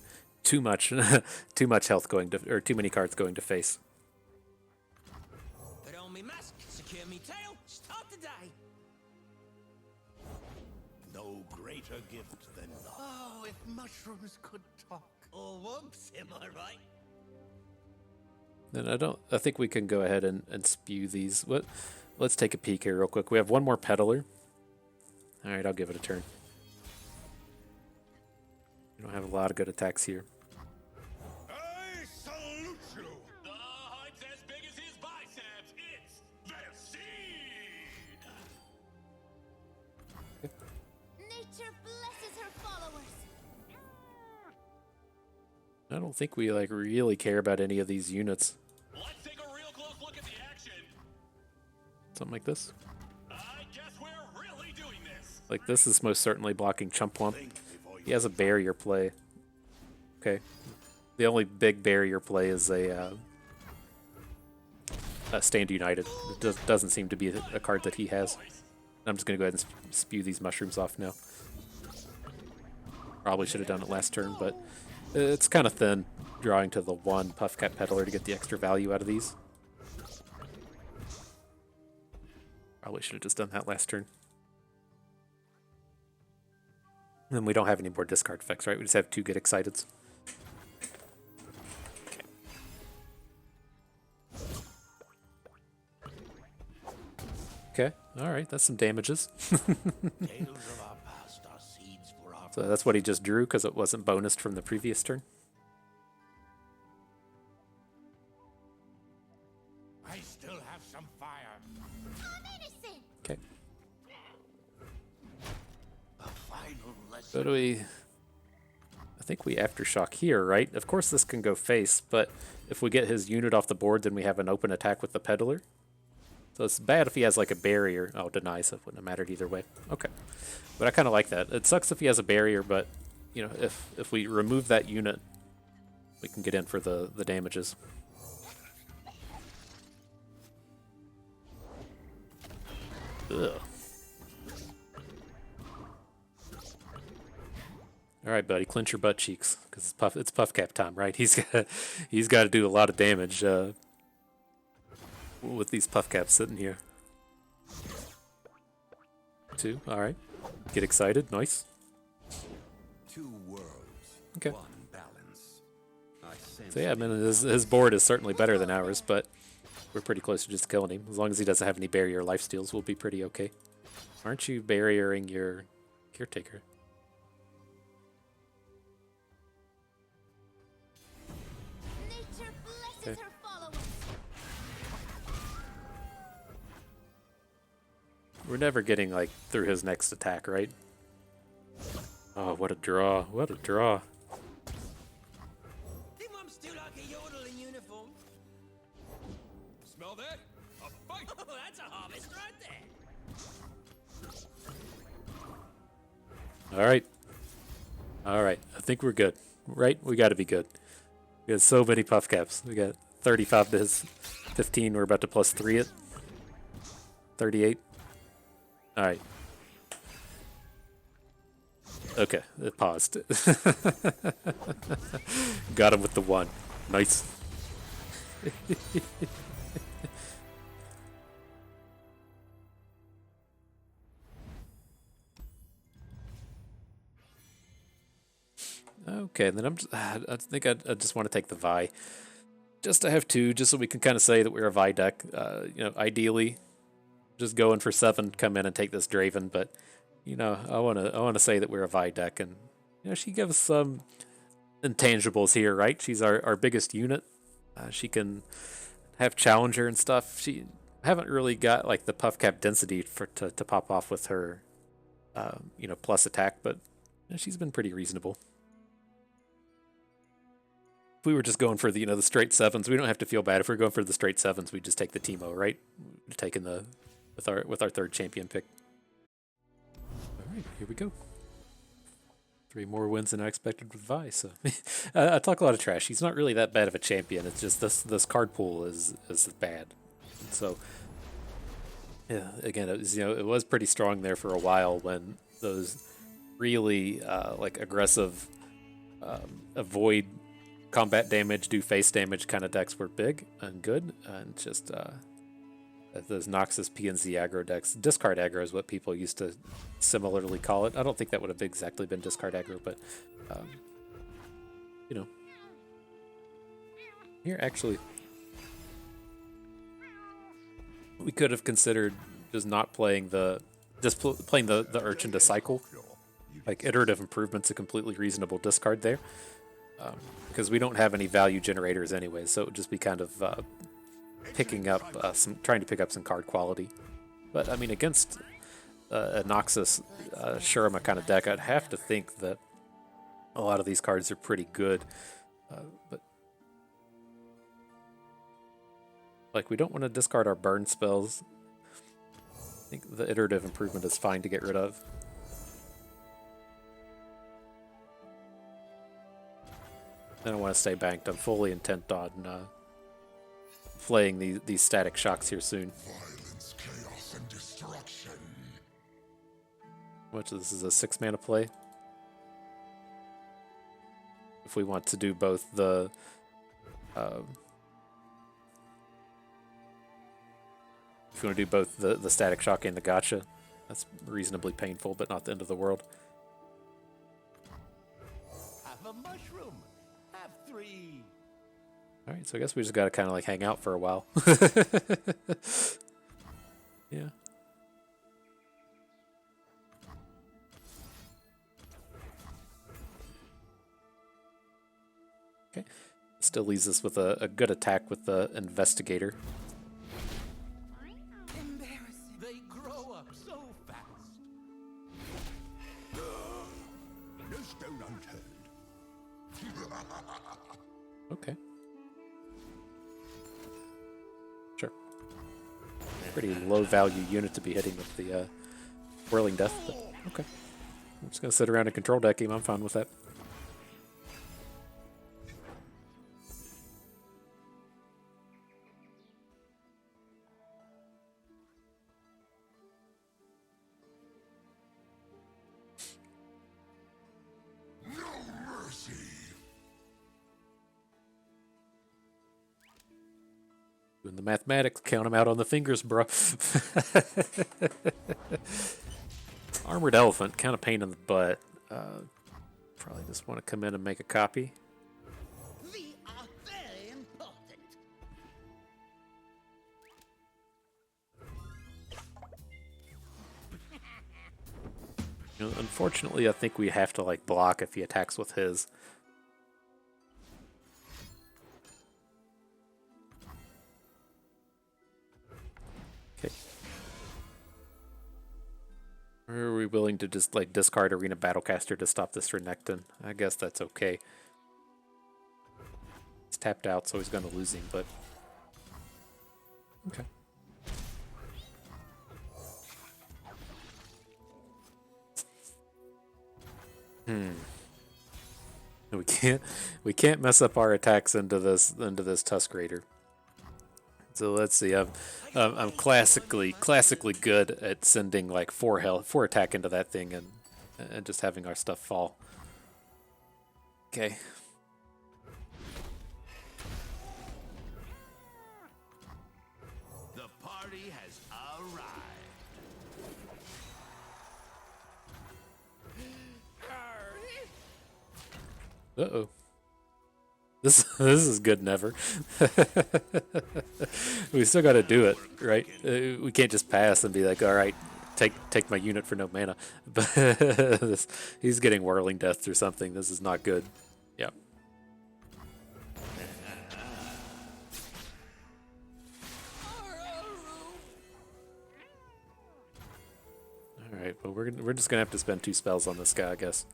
Speaker 1: too much health going to, or too many cards going to face.
Speaker 7: Put on me mask, secure me tail, start the day.
Speaker 2: No greater gift than love. Oh, if mushrooms could talk.
Speaker 7: Or whoops, am I right?
Speaker 1: Then I think we can go ahead and spew these. Let's take a peek here real quick. We have one more peddler. Alright, I'll give it a turn. We don't have a lot of good attacks here.
Speaker 3: I salute you!
Speaker 6: The heart's as big as his biceps. It's the seed.
Speaker 5: Nature blesses her followers.
Speaker 1: I don't think we like really care about any of these units.
Speaker 6: Let's take a real close look at the action.
Speaker 1: Something like this.
Speaker 6: I guess we're really doing this.
Speaker 1: Like this is most certainly blocking Chump Wump.
Speaker 2: Think before you
Speaker 1: He has a barrier play. Okay. The only big barrier play is a Stand United. It doesn't seem to be a card that he has. I'm just going to go ahead and spew these mushrooms off now. Probably should have done it last turn, but it's kind of thin drawing to the one Puffcat Peddler to get the extra value out of these. Probably should have just done that last turn. And we don't have any more discard effects, right? We just have 2 Get Exciteds. Okay, alright, that's some damages.
Speaker 2: tales of our past are seeds for our
Speaker 1: So that's what he just drew because it wasn't bonused from the previous turn.
Speaker 2: I still have some fire.
Speaker 5: I'm innocent.
Speaker 1: Okay.
Speaker 2: A final lesson.
Speaker 1: So do we... I think we Aftershock here, right? Of course this can go face, but if we get his unit off the board, then we have an open attack with the Peddler. So it's bad if he has like a barrier. Oh, deny, so it wouldn't have mattered either way. Okay. But I kind of like that. It sucks if he has a barrier, but, you know, if we remove that unit, we can get in for the damages. Ugh. All right, buddy, clench your butt cheeks, because it's Puffcap time, right? He's got to do a lot of damage with these Puffcaps sitting here. 2, all right. Get excited, nice.
Speaker 2: Two worlds.
Speaker 1: Okay.
Speaker 2: One balance. I sense
Speaker 1: So yeah, I mean, his board is certainly better than ours, but we're pretty close to just killing him. As long as he doesn't have any barrier lifesteals, we'll be pretty okay. Aren't you barriering your caretaker?
Speaker 5: Nature blesses
Speaker 1: Okay.
Speaker 5: her followers.
Speaker 1: We're never getting like through his next attack, right? Oh, what a draw! What a draw!
Speaker 7: Think I'm still like a yodel in uniform.
Speaker 6: Smell that? A fight.
Speaker 7: Oh, that's a harvest right there.
Speaker 1: All right, all right. I think we're good, right? We got to be good. We got so many Puffcaps. We got 35 to his 15. We're about to plus 3 it. 38. All right. Okay, it paused. Got him with the 1. Nice. Okay, then I think I just want to take the Vi. Just to have 2, just so we can kind of say that we're a Vi deck. You know, ideally, just going for 7, come in and take this Draven, but you know, I want to say that we're a Vi deck, and You know, she gives some intangibles here, right? She's our biggest unit. She can have challenger and stuff. She haven't really got like the puff cap density to pop off with her, plus attack, but she's been pretty reasonable. If we were just going for the straight sevens, we don't have to feel bad. If we're going for the straight sevens, we just take the Teemo, right? We're taking the with our third champion pick. All right, here we go. 3 more wins than I expected with Vi. So I talk a lot of trash. He's not really that bad of a champion. It's just this card pool is bad. So yeah, again, it was pretty strong there for a while when those really aggressive avoid combat damage, do face damage kind of decks were big and good, and just those Noxus PNZ aggro decks. Discard aggro is what people used to similarly call it. I don't think that would have exactly been discard aggro, but here actually we could have considered just not playing playing the Urchin to cycle. Like iterative improvement's a completely reasonable discard there. Because we don't have any value generators anyway, so it would just be kind of picking up trying to pick up some card quality. But I mean, against a Noxus Shurima kind of deck, I'd have to think that a lot of these cards are pretty good. But like, we don't want to discard our burn spells. I think the iterative improvement is fine to get rid of. I don't want to stay banked. I'm fully intent on playing these static shocks here soon.
Speaker 3: Violence, chaos, and destruction.
Speaker 1: Which this is a 6 mana play. If we want to do both the the static shock and the gotcha, that's reasonably painful, but not the end of the world.
Speaker 2: Have a mushroom. Have 3.
Speaker 1: All right, so I guess we just got to kind of like hang out for a while. Yeah. Okay. Still leaves us with a good attack with the Investigator.
Speaker 4: Embarrassing.
Speaker 2: They grow up so fast.
Speaker 3: No stone unturned.
Speaker 1: Okay. Sure. Pretty low value unit to be hitting with the Whirling Death, but okay. I'm just going to sit around and control deck him. I'm fine with that.
Speaker 3: No mercy.
Speaker 1: Doing the mathematics, count them out on the fingers, bro. Armored Elephant, kind of pain in the butt. Probably just want to come in and make a copy.
Speaker 7: We are very important.
Speaker 1: Unfortunately, I think we have to like block if he attacks with his. Okay. Or are we willing to just like discard Arena Battlecaster to stop this Renekton? I guess that's okay. He's tapped out, so he's going to lose him, but okay. We can't mess up our attacks into this Tusk Raider. So let's see. I'm classically good at sending like 4 attack into that thing and just having our stuff fall. Okay.
Speaker 2: The party has arrived.
Speaker 1: Uh-oh. This is good never. We still got to do it, right? We can't just pass and be like, all right, take my unit for no mana. But he's getting Whirling Death or something. This is not good. Yep. All right. Well, we're just gonna have to spend 2 spells on this guy, I guess.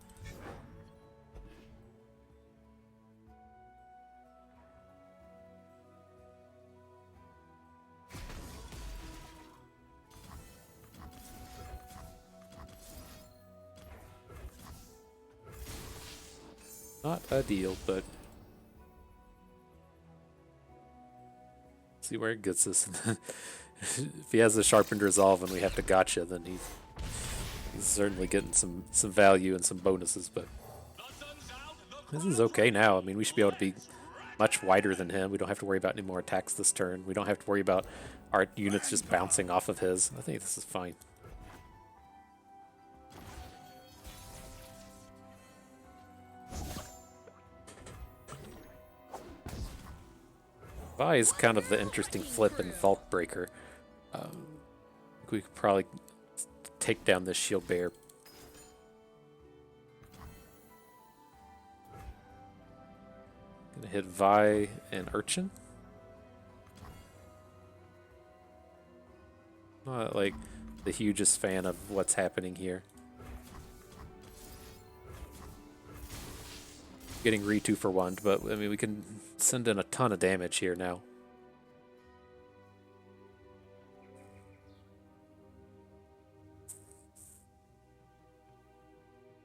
Speaker 1: Not ideal, but see where it gets us. If he has a sharpened resolve and we have to gotcha, then he's certainly getting some value and some bonuses. But this is okay now. I mean, we should be able to be much wider than him. We don't have to worry about any more attacks this turn. We don't have to worry about our units just bouncing off of his. I think this is fine. Vi is kind of the interesting flip and Vault Breaker. We could probably take down this shield bear. Gonna hit Vi and Urchin. Not like the hugest fan of what's happening here. Getting re-2 for 1, but I mean we can send in a ton of damage here now.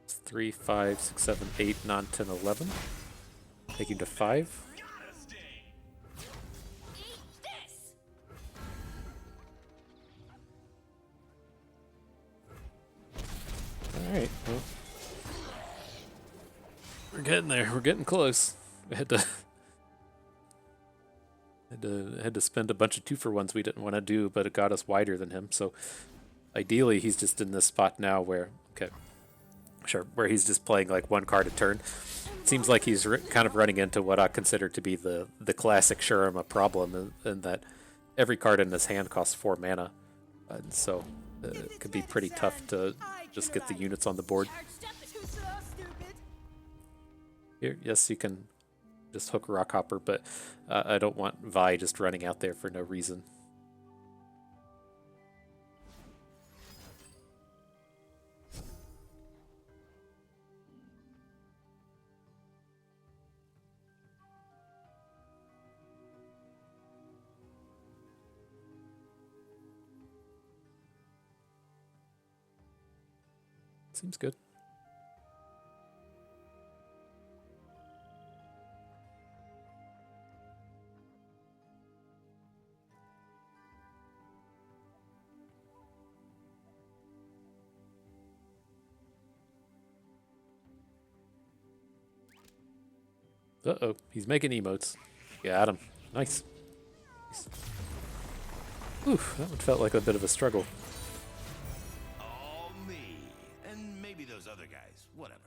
Speaker 1: It's 3, 5, 6, 7, 8, 9, 10, 11. Taking to 5. Alright, well. We're getting there. We're getting close. We had to spend a bunch of 2-for-1s we didn't want to do, but it got us wider than him. So ideally, he's just in this spot now where where he's just playing like 1 card a turn. It seems like he's kind of running into what I consider to be the classic Shurima problem, in that every card in his hand costs 4 mana, and so it could be pretty tough to just get the units on the board. Here, yes, you can just hook Rockhopper, but I don't want Vi just running out there for no reason. Seems good. Uh-oh, he's making emotes. Got him. Nice. Oof, that one felt like a bit of a struggle.
Speaker 2: All me. And maybe those other guys. Whatever.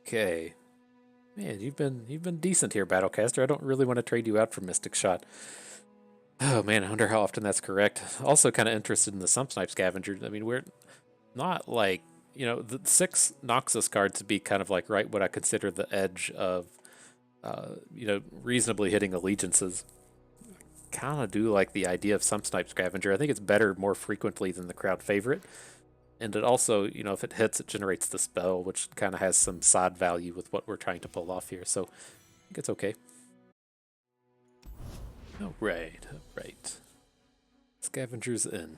Speaker 1: Okay. Man, you've been decent here, Battlecaster. I don't really want to trade you out for Mystic Shot. Oh man, I wonder how often that's correct. Also kind of interested in the Sump Snipe Scavenger. I mean, we're not like, the 6 Noxus cards to be kind of like right what I consider the edge of, reasonably hitting allegiances. Kind of do like the idea of Sump Snipe Scavenger. I think it's better more frequently than the crowd favorite. And it also, if it hits, it generates the spell, which kind of has some side value with what we're trying to pull off here. So I think it's okay. All right. Scavenger's in.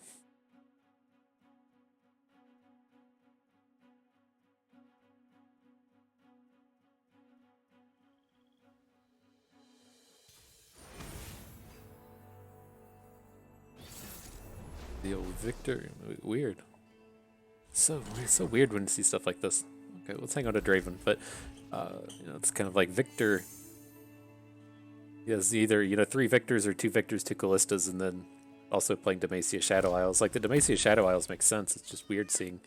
Speaker 1: The old Victor. Weird. So weird when you see stuff like this. Okay, let's hang on to Draven, but it's kind of like Victor. He has either 3 Victors or 2 Victors, 2 Callistas, and then also playing Demacia Shadow Isles. Like the Demacia Shadow Isles makes sense. It's just weird seeing.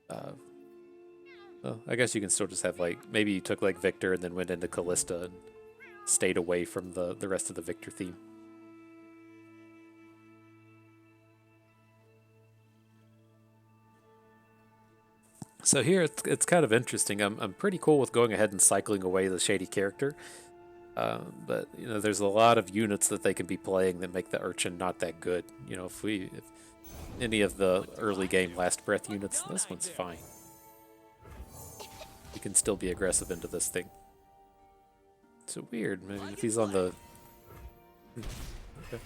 Speaker 1: Well, I guess you can still just have maybe you took Victor and then went into Callista and stayed away from the rest of the Victor theme. So here it's kind of interesting. I'm pretty cool with going ahead and cycling away the shady character, but you know there's a lot of units that they can be playing that make the Urchin not that good. You know, if any of the early game Last Breath units, this one's fine. You can still be aggressive into this thing. So weird. Maybe if he's on the. Okay.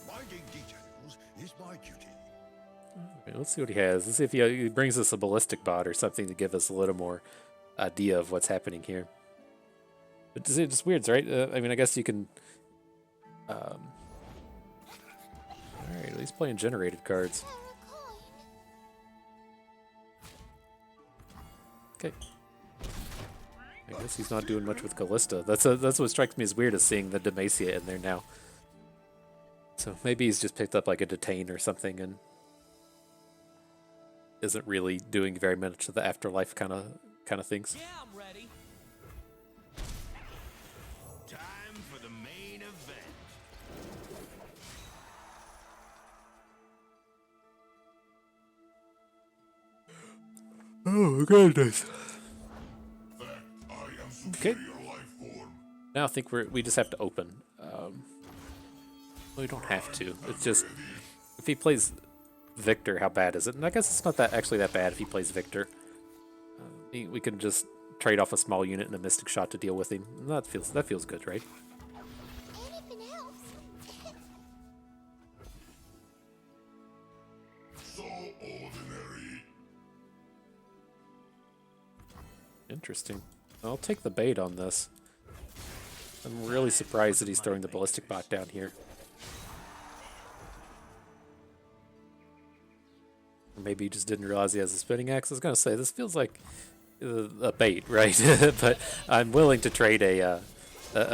Speaker 3: Minding details is my duty.
Speaker 1: Okay, let's see what he has. Let's see if he brings us a ballistic bot or something to give us a little more idea of what's happening here. But it's just weird, right? I mean, I guess you can. All right, well, he's playing generated cards. Okay. I guess he's not doing much with Callista. That's what strikes me as weird, is seeing the Demacia in there now. So maybe he's just picked up like a Detain or something and isn't really doing very much of the afterlife kind of things.
Speaker 6: Yeah, I'm ready. Time for the main event.
Speaker 1: Oh goodness.
Speaker 3: I am
Speaker 1: Okay.
Speaker 3: superior life form.
Speaker 1: Now I think we just have to open. We don't have to. It's just if he plays Victor, how bad is it? And I guess it's not actually that bad if he plays Victor. We can just trade off a small unit and a Mystic Shot to deal with him. And that feels good, right?
Speaker 5: Anything else?
Speaker 3: So ordinary.
Speaker 1: Interesting. I'll take the bait on this. I'm really surprised that he's throwing the ballistic bot down here. Or maybe he just didn't realize he has a spinning axe. I was gonna say this feels like a bait, right? But I'm willing to trade a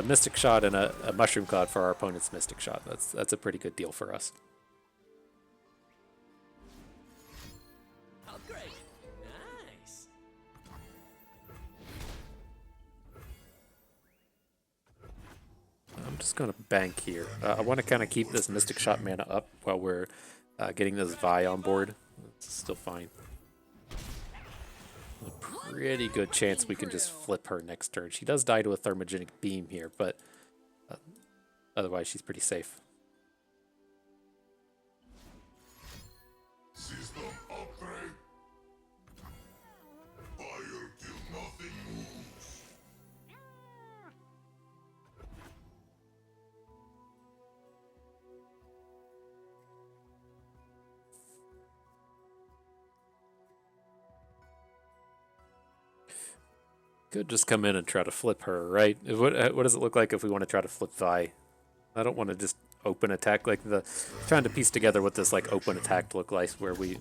Speaker 1: Mystic Shot and a Mushroom Cloud for our opponent's Mystic Shot. That's a pretty good deal for us.
Speaker 6: Upgrade. Nice.
Speaker 1: I'm just going to bank here. I want to kind of keep this Mystic Shot mana up while we're getting this Vi on board. It's still fine. A pretty good chance we can just flip her next turn. She does die to a Thermogenic Beam here, but otherwise she's pretty safe.
Speaker 3: System upgrade. Fire till nothing moves.
Speaker 1: Could just come in and try to flip her, right? What does it look like if we want to try to flip Vi? I don't want to just open attack, like trying to piece together what this like open attack look like where we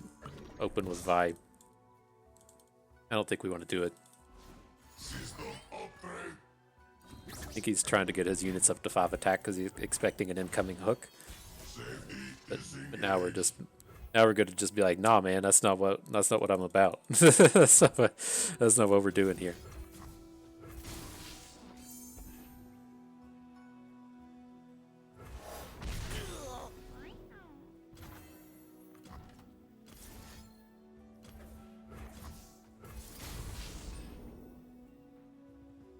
Speaker 1: open with Vi. I don't think we want to do it.
Speaker 3: System upgrade.
Speaker 1: I think he's trying to get his units up to 5 attack because he's expecting an incoming hook. But now we're going to just be like, nah, man, that's not what I'm about. that's not what we're doing here.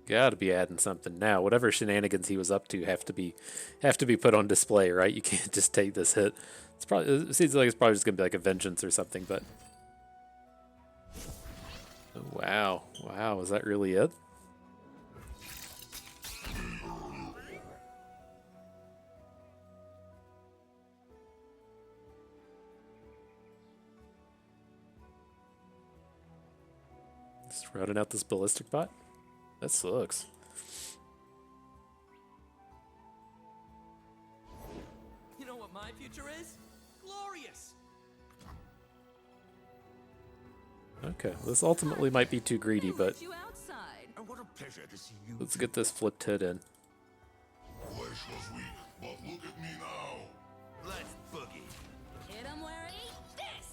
Speaker 1: Got to be adding something now. Whatever shenanigans he was up to have to be put on display, right? You can't just take this hit. It seems like it's probably just gonna be like a vengeance or something. But oh, wow, is that really it? Just routing out this ballistic bot. That sucks.
Speaker 6: You know what my future is? Glorious.
Speaker 1: Okay, this ultimately might be too greedy, but
Speaker 4: You outside.
Speaker 3: And what a pleasure to see you.
Speaker 1: let's get this flipped hit in.
Speaker 3: Flesh was weak, but look at me now.
Speaker 6: Let's boogie.
Speaker 4: Hit him where it eat this.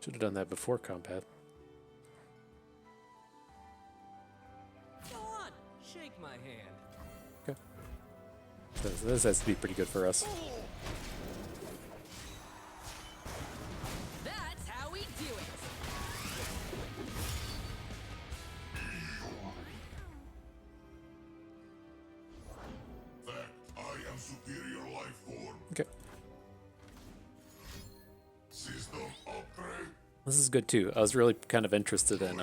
Speaker 1: Should have done that before combat.
Speaker 8: Go on, shake my hand.
Speaker 1: Okay. So this has to be pretty good for us.
Speaker 4: That's how we do it.
Speaker 3: Fact, I am superior life form.
Speaker 1: Okay.
Speaker 3: System upgrade.
Speaker 1: This is good too. I was really kind of interested in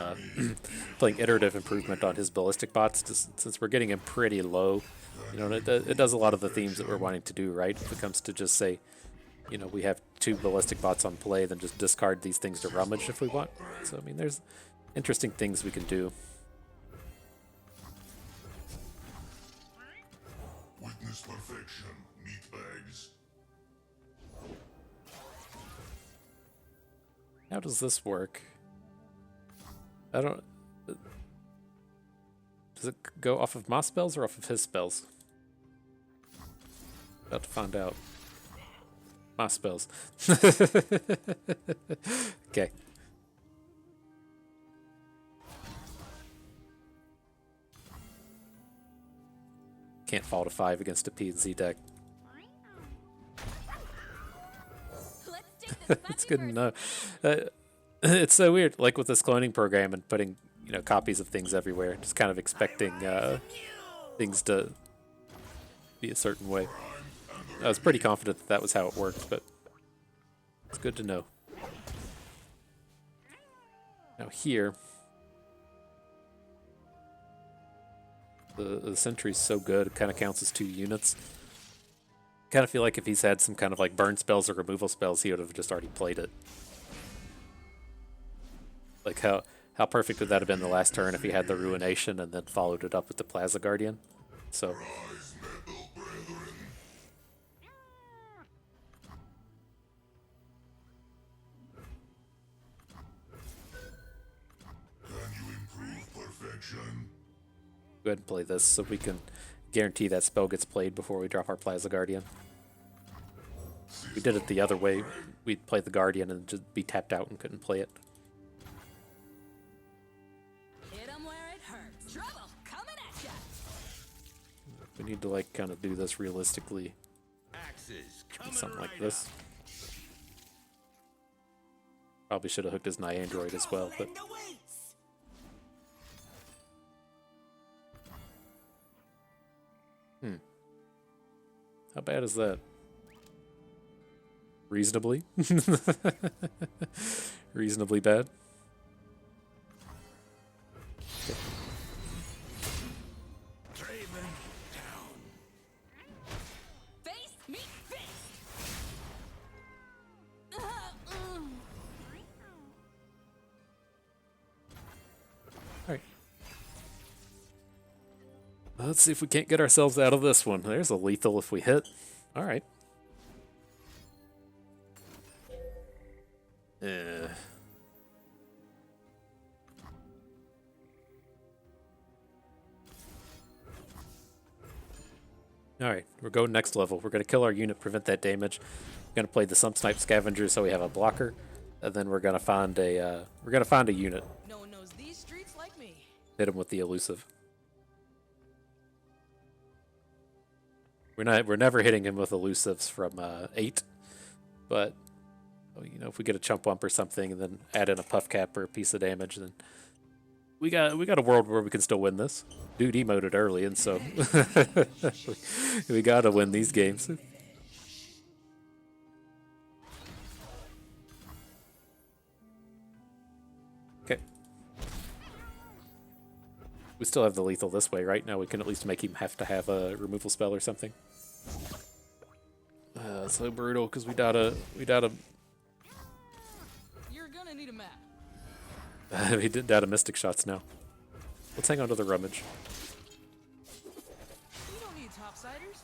Speaker 1: playing iterative improvement on his ballistic bots, just since we're getting him pretty low. You know, and it does a lot of the themes that we're wanting to do, right? If it comes to just say, you know, we have 2 ballistic bots on play, then just discard these things to rummage if we want. So, I mean, there's interesting things we can do.
Speaker 3: Witness perfection, meatbags.
Speaker 1: How does this work? I don't... Does it go off of my spells or off of his spells? About to find out. My spells. Okay. Can't fall to 5 against a P&Z deck.
Speaker 5: Let's take this
Speaker 1: It's good to know. It's so weird, like with this cloning program and putting, you know, copies of things everywhere, just kind of expecting things to be a certain way. I was pretty confident that that was how it worked, but it's good to know. Now here, the sentry's so good, it kind of counts as 2 units. Kind of feel like if he's had some kind of like burn spells or removal spells, he would have just already played it. Like how perfect would that have been the last turn if he had the Ruination and then followed it up with the Plaza Guardian? So
Speaker 3: Rise, metal brethren. Can you improve perfection?
Speaker 1: go ahead and play this so we can guarantee that spell gets played before we drop our Plaza Guardian. We did it the other way. We'd play the Guardian and just be tapped out and couldn't play it.
Speaker 4: Hit 'em where it hurts. Trouble coming at ya.
Speaker 1: We need to like kind of do this realistically.
Speaker 6: Axes coming
Speaker 1: Something like
Speaker 6: right
Speaker 1: this. Probably should have hooked his Niandroid as well, but how bad is that? Reasonably. Reasonably bad. Okay.
Speaker 6: Draven down.
Speaker 4: Face meet fist.
Speaker 1: Alright. Let's see if we can't get ourselves out of this one. There's a lethal if we hit. Alright. Alright, we're going next level. We're going to kill our unit, prevent that damage. We're going to play the Sump Snipe Scavenger so we have a blocker. And then we're going to find a unit.
Speaker 8: No one knows these streets like me.
Speaker 1: Hit him with the elusive. We're never hitting him with elusives from 8, but you know, if we get a chump bump or something and then add in a puff cap or a piece of damage, then we got a world where we can still win this. Dude emoted early, and so we gotta win these games. Okay. We still have the lethal this way, right? Now we can at least make him have to have a removal spell or something. So brutal because we got a
Speaker 8: You're gonna need a map.
Speaker 1: we did data mystic shots now. Let's hang on to the rummage.
Speaker 8: You don't need topsiders.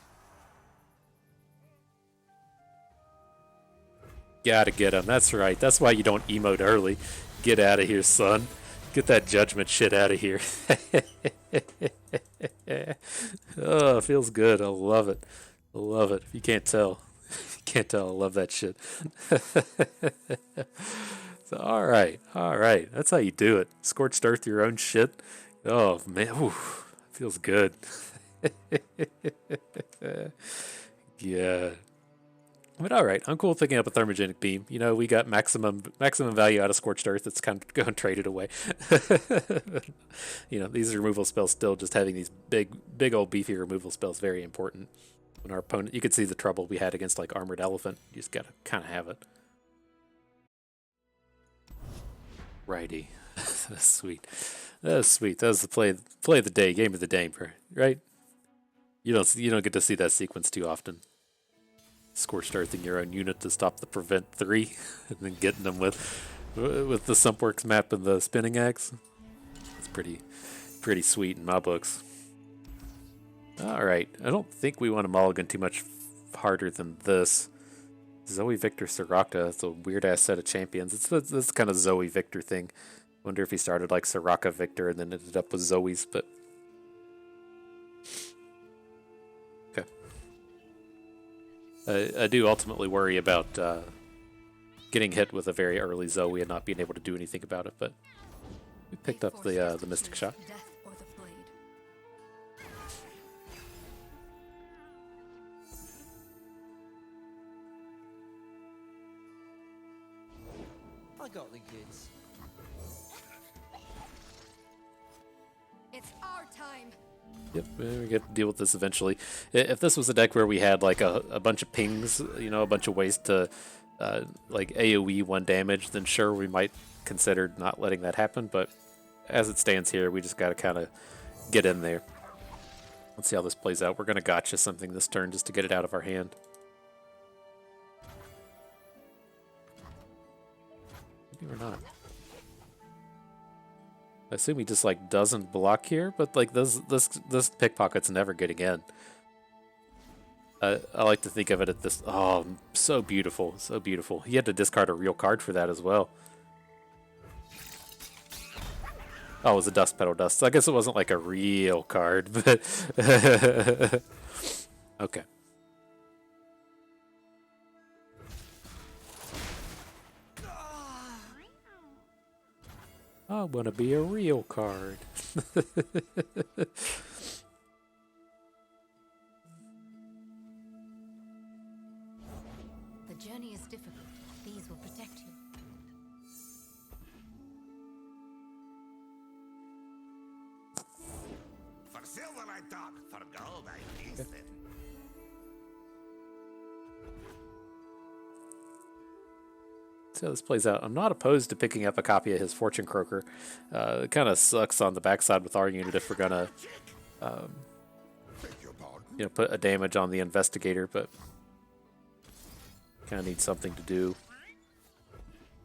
Speaker 1: Gotta get him. That's right. That's why you don't emote early. Get out of here, son. Get that judgment shit out of here. Oh, it feels good. I love it. I love it. If you can't tell. You can't tell. I love that shit. So, all right. That's how you do it. Scorched earth your own shit. Oh man, feels good. Yeah. But all right, I'm cool with picking up a thermogenic beam. You know, we got maximum value out of scorched earth. It's kind of going traded away. You know, these removal spells still just having these big old beefy removal spells very important. When our opponent, you could see the trouble we had against like armored elephant. You just gotta kind of have it. Righty, that's sweet. That's sweet. That was the play of the day, game of the day, right? You don't get to see that sequence too often. Scorched earthing your own unit to stop the prevent 3, and then getting them with the Sumpworks map and the spinning axe. It's pretty sweet in my books. All right, I don't think we want to mulligan too much harder than this. Zoe Victor Soraka. It's a weird ass set of champions. It's this kind of Zoe Victor thing. Wonder if he started like Soraka Victor and then ended up with Zoe's, but okay. I do ultimately worry about getting hit with a very early Zoe and not being able to do anything about it, but we picked up the Mystic Shot.
Speaker 4: Death or the blade.
Speaker 8: I got the goods.
Speaker 4: It's our time.
Speaker 1: Yep, we get to deal with this eventually. If this was a deck where we had like a bunch of pings, you know, a bunch of ways to like AoE 1 damage, then sure, we might consider not letting that happen, but as it stands here, we just got to kind of get in there. Let's see how this plays out. We're going to gotcha something this turn just to get it out of our hand. Maybe we're not. I assume he just like doesn't block here, but like this pickpocket's never getting in. I like to think of it at this. Oh, so beautiful, so beautiful. He had to discard a real card for that as well. Oh, it was a dust petal dust. So I guess it wasn't like a real card, but okay. I want to be a real card.
Speaker 4: The journey is difficult. These will protect you.
Speaker 2: For silver I talk, for gold I feast it.
Speaker 1: See how this plays out. I'm not opposed to picking up a copy of his Fortune Croaker. It kind of sucks on the backside with our unit if we're gonna,
Speaker 3: Beg your pardon?
Speaker 1: you know, put a damage on the Investigator, but kind of need something to do.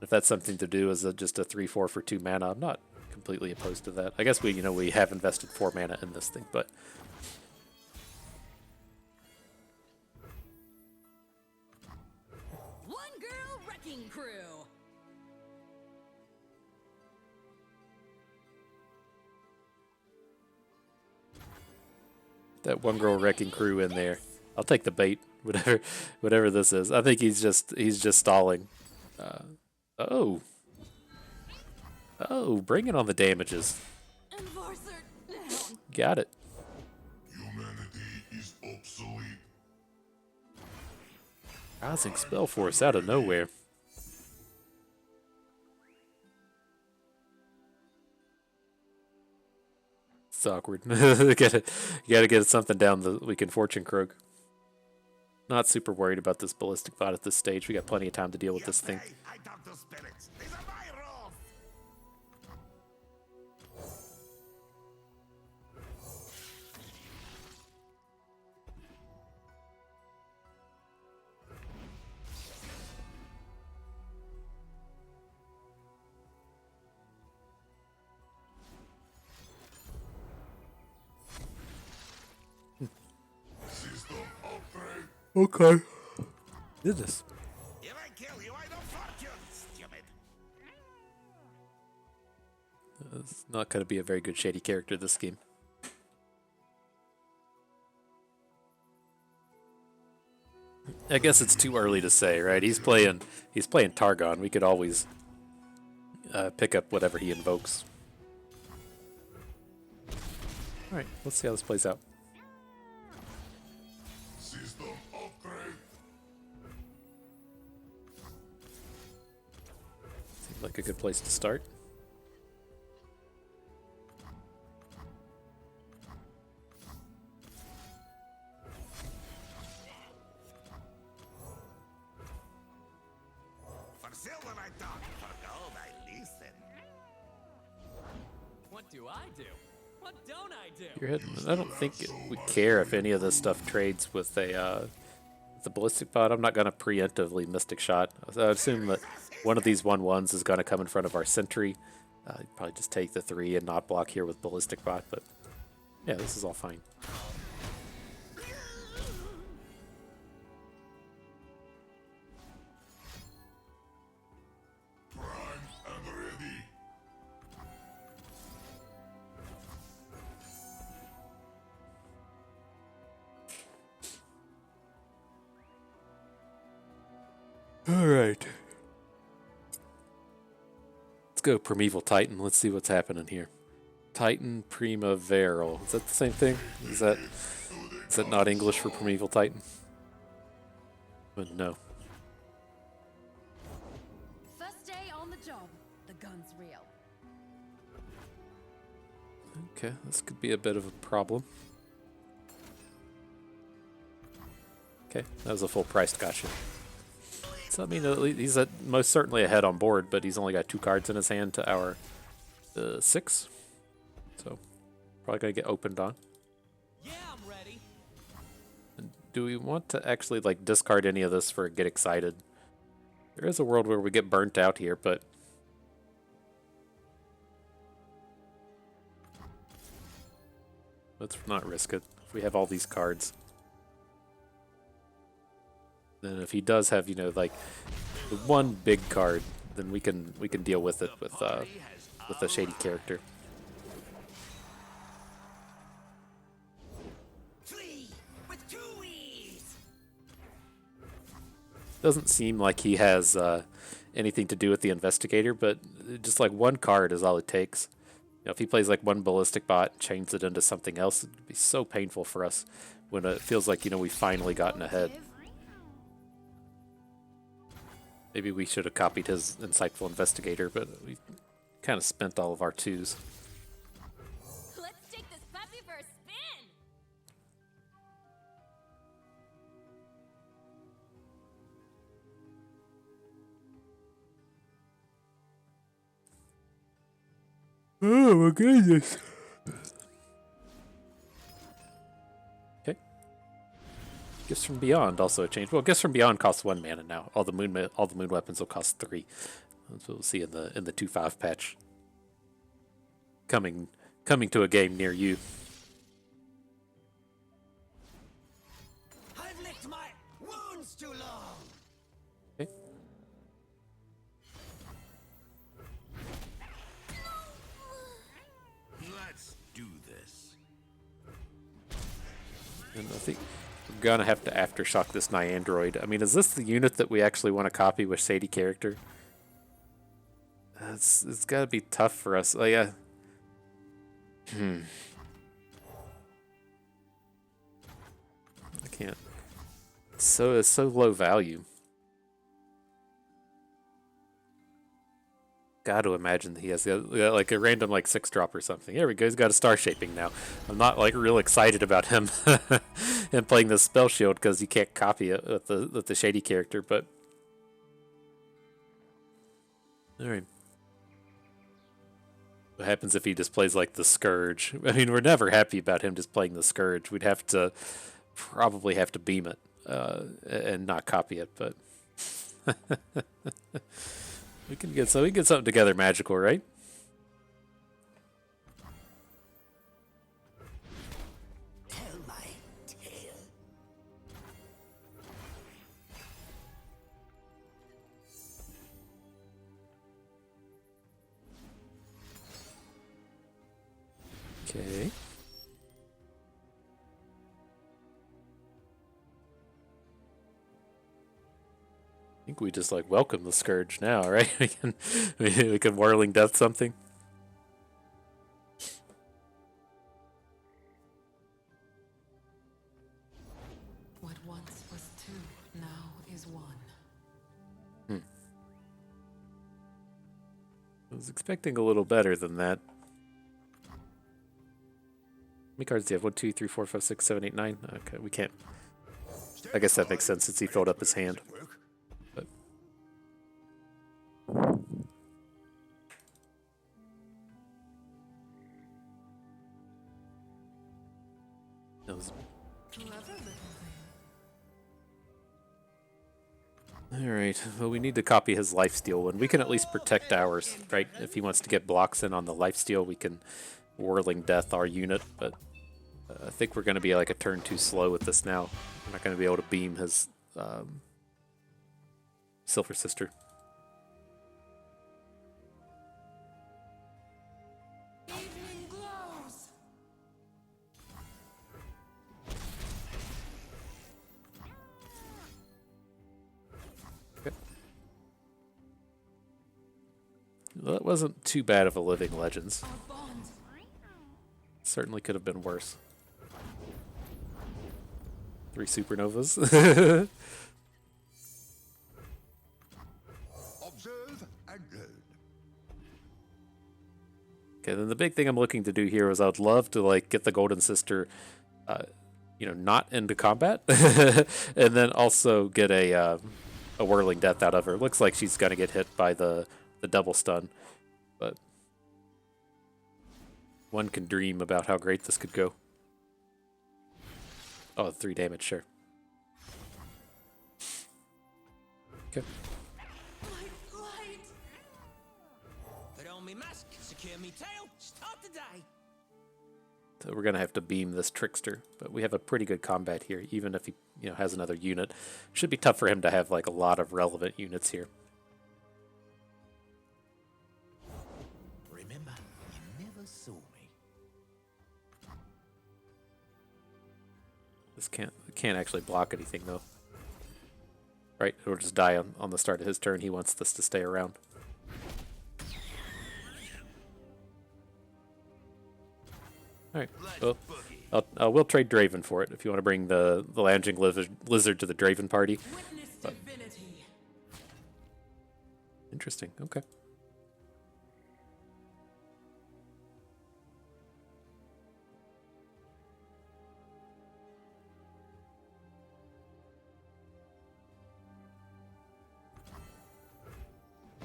Speaker 1: If that's something to do is just a 3/4 for 2 mana, I'm not completely opposed to that. I guess we have invested 4 mana in this thing, but
Speaker 4: One girl wrecking crew.
Speaker 1: that one girl wrecking crew in there. I'll take the bait, whatever this is. I think he's just stalling. Oh, bring it on the damages.
Speaker 4: Enforcer down.
Speaker 1: Got it.
Speaker 3: Humanity is obsolete.
Speaker 1: Rising Spell Force out of nowhere. It's awkward. gotta get something down we can Fortune Croak. Not super worried about this Ballistic Bot at this stage. We got plenty of time to deal with this thing.
Speaker 2: Hey, I talk to spirits. These are my rules.
Speaker 3: System upgrade.
Speaker 1: Okay. Did this.
Speaker 2: If I kill you, I don't fortune, stupid.
Speaker 1: It's not going to be a very good shady character this game. I guess it's too early to say, right? He's playing Targon. We could always pick up whatever he invokes. Alright, let's see how this plays out.
Speaker 3: System upgrade.
Speaker 1: Seems like a good place to start.
Speaker 2: For silver I talk, for gold I listen.
Speaker 8: What do I do? What don't I do?
Speaker 1: Your head. I don't think we care if any of this stuff trades with a the ballistic bot. I'm not going to preemptively Mystic Shot. I assume that one of these 1/1s is going to come in front of our sentry. You'd probably just take the 3 and not block here with ballistic bot, but yeah, this is all fine.
Speaker 3: Prime and ready.
Speaker 1: Alright. Let's go Primeval Titan. Let's see what's happening here. Titan Primaveral. Is that the same thing? Is that not English for Primeval Titan? But no.
Speaker 4: First day on the job. The gun's real.
Speaker 1: Okay, this could be a bit of a problem. Okay, that was a full priced gotcha. So I mean, at least he's most certainly ahead on board, but he's only got 2 cards in his hand to our 6. So probably gonna get opened on.
Speaker 8: Yeah, I'm ready.
Speaker 1: And do we want to actually like discard any of this for get excited? There is a world where we get burnt out here, but let's not risk it. If we have all these cards. Then if he does have, you know, like the one big card, then we can deal with it with a shady character.
Speaker 7: Flee with 2 E's.
Speaker 1: Doesn't seem like he has anything to do with the investigator, but just like one card is all it takes. You know, if he plays like one ballistic bot, changes it into something else, it'd be so painful for us when it feels like, you know, we've finally gotten ahead. Maybe we should have copied his insightful investigator, but we kind of spent all of our 2s.
Speaker 5: Let's take this puppy for a spin!
Speaker 1: Oh my goodness. Okay. Gifts from Beyond also changed. Well, Gifts from Beyond costs 1 mana now. All the moon weapons will cost 3. That's what we'll see in the 2.5 patch. Coming to a game near you.
Speaker 7: I've licked my wounds too long.
Speaker 1: Okay.
Speaker 2: Let's do this.
Speaker 1: And I think we're gonna have to aftershock this Nyandroid. I mean, is this the unit that we actually want to copy with Shady character? It's gotta be tough for us. Like, I can't. It's so low value. Got to imagine that he has like a random like 6-drop or something. There we go. He's got a star shaping now. I'm not like real excited about him and playing the spell shield because you can't copy it with the shady character. But all right, what happens if he just plays like the Scourge? I mean, we're never happy about him just playing the Scourge. We'd probably have to beam it and not copy it, but. We can get something together magical, right?
Speaker 7: Tell my tale.
Speaker 1: Okay. I think we just like welcome the Scourge now, right? we can Whirling Death something.
Speaker 4: What once was two, now is one.
Speaker 1: I was expecting a little better than that. How many cards do you have? 1, 2, 3, 4, 5, 6, 7, 8, 9. Okay, we can't. I guess that makes sense since he filled up his hand. But that was... Alright, well we need to copy his lifesteal one. We can at least protect ours, right? If he wants to get blocks in on the lifesteal, we can Whirling Death our unit, but I think we're going to be like a turn too slow with this now. We're not going to be able to beam his Silver Sister.
Speaker 4: Evening glows.
Speaker 1: Okay. Well, that wasn't too bad of a Living Legends.
Speaker 4: Our bond.
Speaker 1: Certainly could have been worse. 3 supernovas.
Speaker 3: Observe and learn.
Speaker 1: Okay, then the big thing I'm looking to do here is I'd love to like get the Golden Sister, you know, not into combat, and then also get a Whirling Death out of her. Looks like she's gonna get hit by the double stun, but one can dream about how great this could go. Oh, 3 damage, sure. Okay.
Speaker 7: Light. Put on me mask, secure me tail, start the day.
Speaker 1: So we're gonna have to beam this Trickster, but we have a pretty good combat here, even if he, you know, has another unit. Should be tough for him to have like a lot of relevant units here.
Speaker 2: Remember, you never saw me.
Speaker 1: This can't actually block anything though. Right, it'll just die on the start of his turn. He wants this to stay around. Alright, well, we'll trade Draven for it if you want to bring the lounging lizard to the Draven party.
Speaker 4: Witness
Speaker 1: But
Speaker 4: divinity.
Speaker 1: interesting, okay.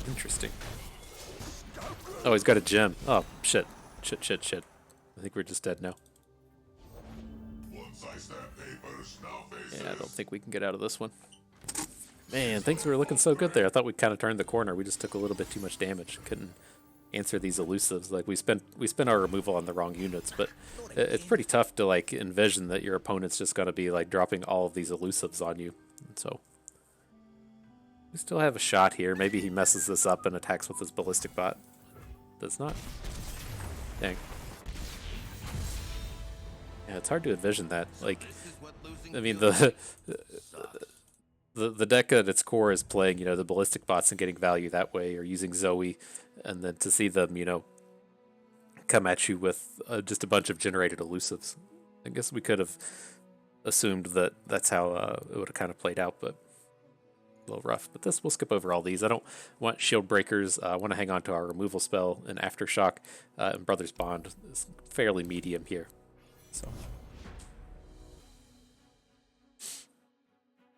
Speaker 1: Interesting. Oh, he's got a gem. Oh, shit. Shit. I think we're just dead now.
Speaker 3: Once I snap papers, now faces.
Speaker 1: Yeah, I don't think we can get out of this one. Man, things were looking so good there. I thought we kind of turned the corner. We just took a little bit too much damage. Couldn't answer these elusives. Like we spent our removal on the wrong units, but it's pretty tough to like envision that your opponent's just gonna be like dropping all of these elusives on you. And so we still have a shot here. Maybe he messes this up and attacks with his ballistic bot. Does not. Dang. Yeah, it's hard to envision that. Like, I mean, the deck at its core is playing, you know, the ballistic bots and getting value that way, or using Zoe, and then to see them, you know, come at you with just a bunch of generated elusives. I guess we could have assumed that that's how it would have kind of played out, but a little rough. But this, we'll skip over all these. I don't want shield breakers. I want to hang on to our removal spell and aftershock, and Brother's Bond is fairly medium here. So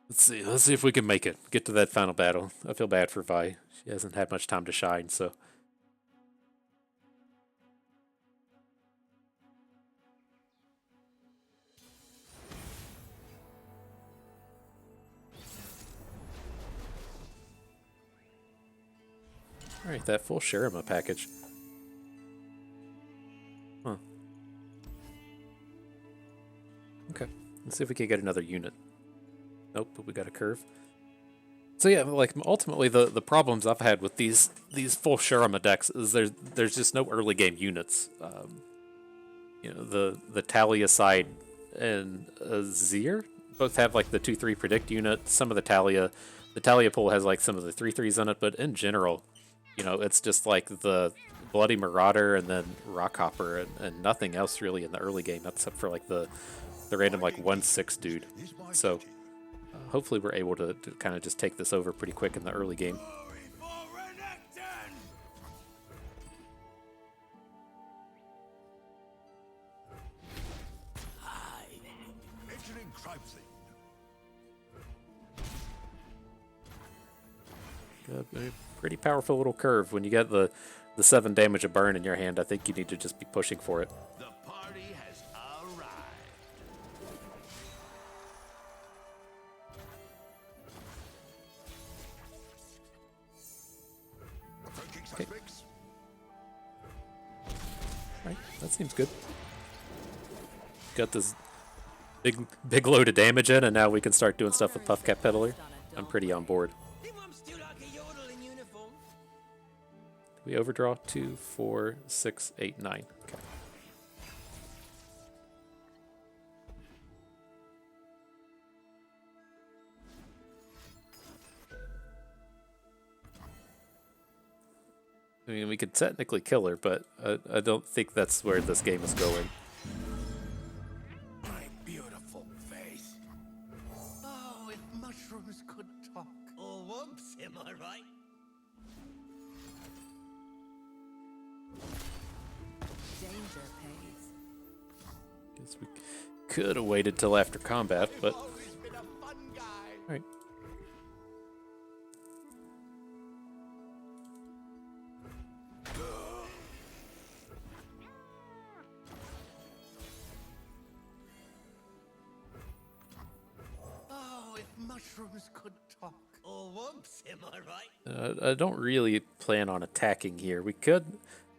Speaker 1: let's see if we can make it. Get to that final battle. I feel bad for Vi. She hasn't had much time to shine, so. Alright, that full Sharima package. Huh. Okay, let's see if we can get another unit. Nope, but we got a curve. So yeah, like ultimately the problems I've had with these full Sharima decks is there's just no early game units. You know, the Talia side and Azir both have like the 2/3 predict unit. Some of the Talia the Talia pool has like some of the 3/3s on it, but in general, you know, it's just like the Bloody Marauder and then Rockhopper and nothing else really in the early game except for like the random like 1/6 dude. So hopefully we're able to kind of just take this over pretty quick in the early game.
Speaker 3: Entering crime scene.
Speaker 1: A pretty powerful little curve. When you get the 7 damage of burn in your hand, I think you need to just be pushing for it.
Speaker 2: The party has arrived.
Speaker 3: Approaching suspects.
Speaker 1: Right, that seems good. Got this big load of damage in, and now we can start doing stuff with Puffcap Peddler. I'm pretty on board.
Speaker 7: Think I'm still like a yodel in uniform.
Speaker 1: We overdraw 2, 4, 6, 8, 9. Okay. I mean, we could technically kill her, but I don't think that's where this game is going.
Speaker 2: My beautiful face. Oh, if mushrooms could talk.
Speaker 7: Or whoops, am I right?
Speaker 4: Danger pays.
Speaker 1: Guess we could have waited till after combat, but
Speaker 2: Always been a fun guy.
Speaker 1: all right.
Speaker 2: Oh, if mushrooms could talk.
Speaker 7: Or whoops, am I right?
Speaker 1: I don't really plan on attacking here. We could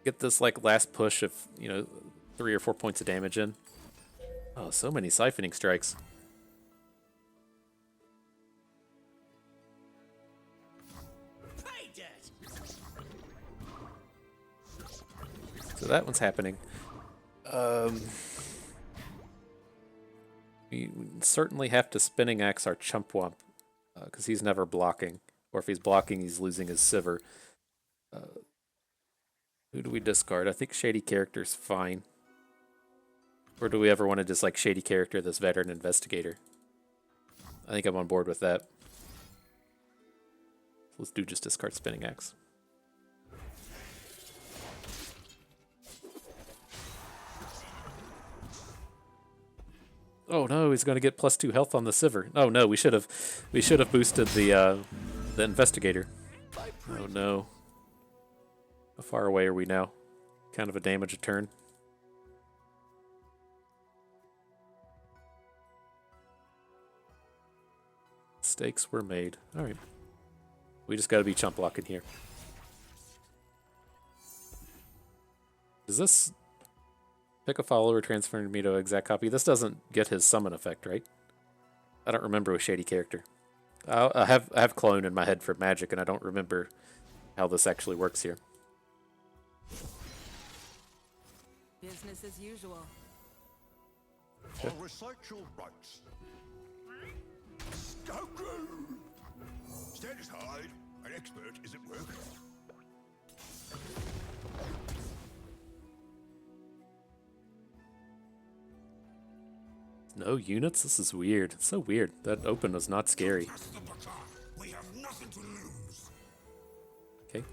Speaker 1: get this like last push of 3 or 4 points of damage in. Oh, so many siphoning strikes.
Speaker 7: Pay dirt.
Speaker 1: So that one's happening. We certainly have to spinning axe our Chump Wump because he's never blocking, or if he's blocking, he's losing his Sivir. Who do we discard? I think Shady Character's fine. Or do we ever want to just like Shady Character this Veteran Investigator? I think I'm on board with that. Let's do just discard spinning axe. Oh no, he's going to get +2 health on the Sivir. Oh no, we should have boosted the investigator. Oh no. How far away are we now? Kind of a damage a turn. Mistakes were made. All right. We just got to be chump blocking here. Does this pick a follower transferring me to exact copy? This doesn't get his summon effect, right? I don't remember with Shady Character. I have clone in my head for magic, and I don't remember how this actually works here.
Speaker 4: Business as usual.
Speaker 3: I'll recite your rights. Aggro! Stand aside. An expert is at work.
Speaker 1: No units? This is weird. It's so weird. That open was not scary.
Speaker 3: We have nothing to lose.
Speaker 1: Okay.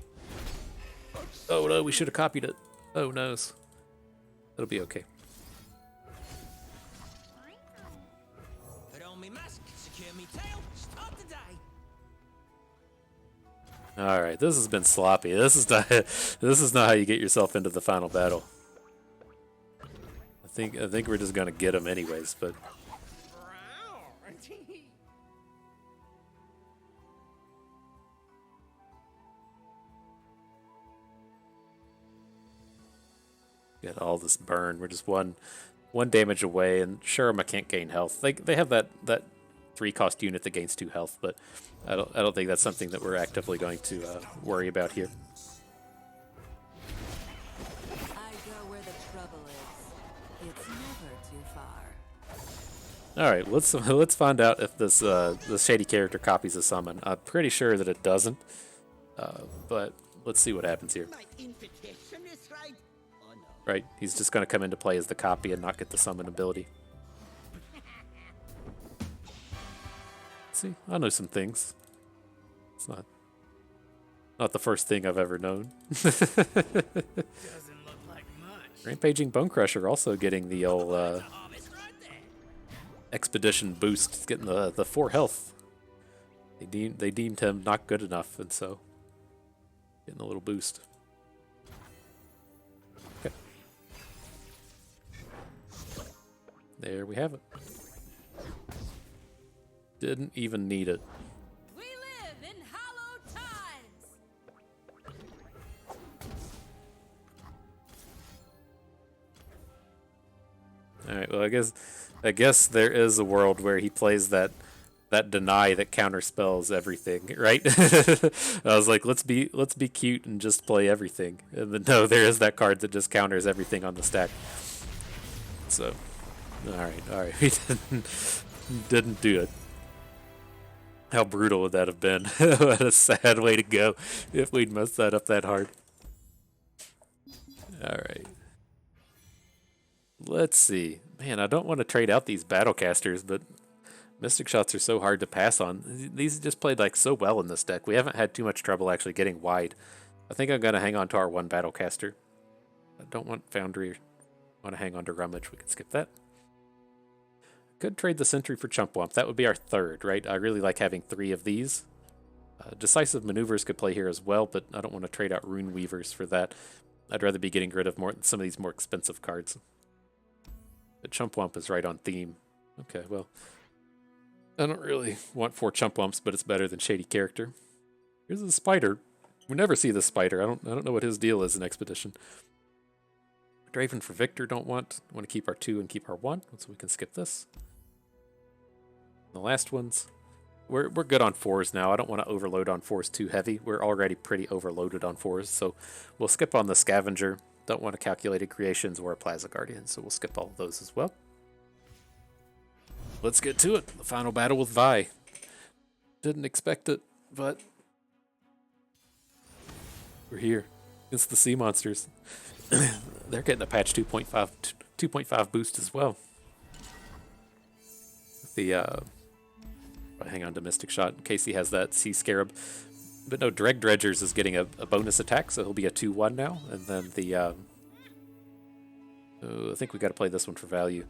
Speaker 1: Oh no, we should have copied it. Oh noes. It'll be okay.
Speaker 7: Put on me mask, secure me tail, start the day.
Speaker 1: All right, this has been sloppy. This is not how you get yourself into the final battle. I think we're just gonna get him anyways, but get all this burn. We're just one damage away, and Shurima can't gain health. They have that 3-cost unit that gains 2 health, but I don't think that's something that we're actively going to worry about here.
Speaker 4: I go where the trouble is. It's never too far.
Speaker 1: All right, let's find out if this the shady character copies a summon. I'm pretty sure that it doesn't, but let's see what happens here.
Speaker 7: My invitation is right. Oh no.
Speaker 1: Right, he's just going to come into play as the copy and not get the summon ability. See, I know some things. It's not the first thing I've ever known.
Speaker 2: Doesn't look like much.
Speaker 1: Rampaging Bone Crusher also getting the old
Speaker 7: Harvest right there.
Speaker 1: expedition boost. He's getting the 4 health. They deemed him not good enough, and so getting a little boost. Okay. There we have it. Didn't even need it.
Speaker 4: We live in hallowed times.
Speaker 1: All right. Well, I guess there is a world where he plays that deny that counterspells everything, right? I was like, let's be cute and just play everything. And then no, there is that card that just counters everything on the stack. So, all right, we didn't do it. How brutal would that have been? What a sad way to go if we'd messed that up that hard. All right. Let's see. Man, I don't want to trade out these Battlecasters, but Mystic Shots are so hard to pass on. These just played like so well in this deck. We haven't had too much trouble actually getting wide. I think I'm going to hang on to our 1 Battlecaster. I don't want Foundry. I want to hang on to Rummage. We can skip that. Could trade the Sentry for Chump Wump. That would be our 3rd, right? I really like having 3 of these. Decisive Maneuvers could play here as well, but I don't want to trade out Rune Weavers for that. I'd rather be getting rid of some of these more expensive cards. But Chump Wump is right on theme. Okay, well, I don't really want 4 Chump Wumps, but it's better than Shady Character. Here's the Spider. We never see the Spider. I don't know what his deal is in Expedition. Draven for Victor don't want. Want to keep our 2 and keep our 1, so we can skip this. The last ones, we're good on 4s now. I don't want to overload on 4s too heavy. We're already pretty overloaded on 4s, so we'll skip on the Scavenger. Don't want a Calculated Creations or a Plaza Guardian, so we'll skip all of those as well. Let's get to it. The final battle with Vi. Didn't expect it, but we're here. It's the Sea Monsters. They're getting a patch 2.5 boost as well. Hang on to Mystic Shot in case he has that Sea Scarab. But no, Dreg Dredgers is getting a bonus attack, so he'll be a 2/1 now. And then I think we got to play this one for value.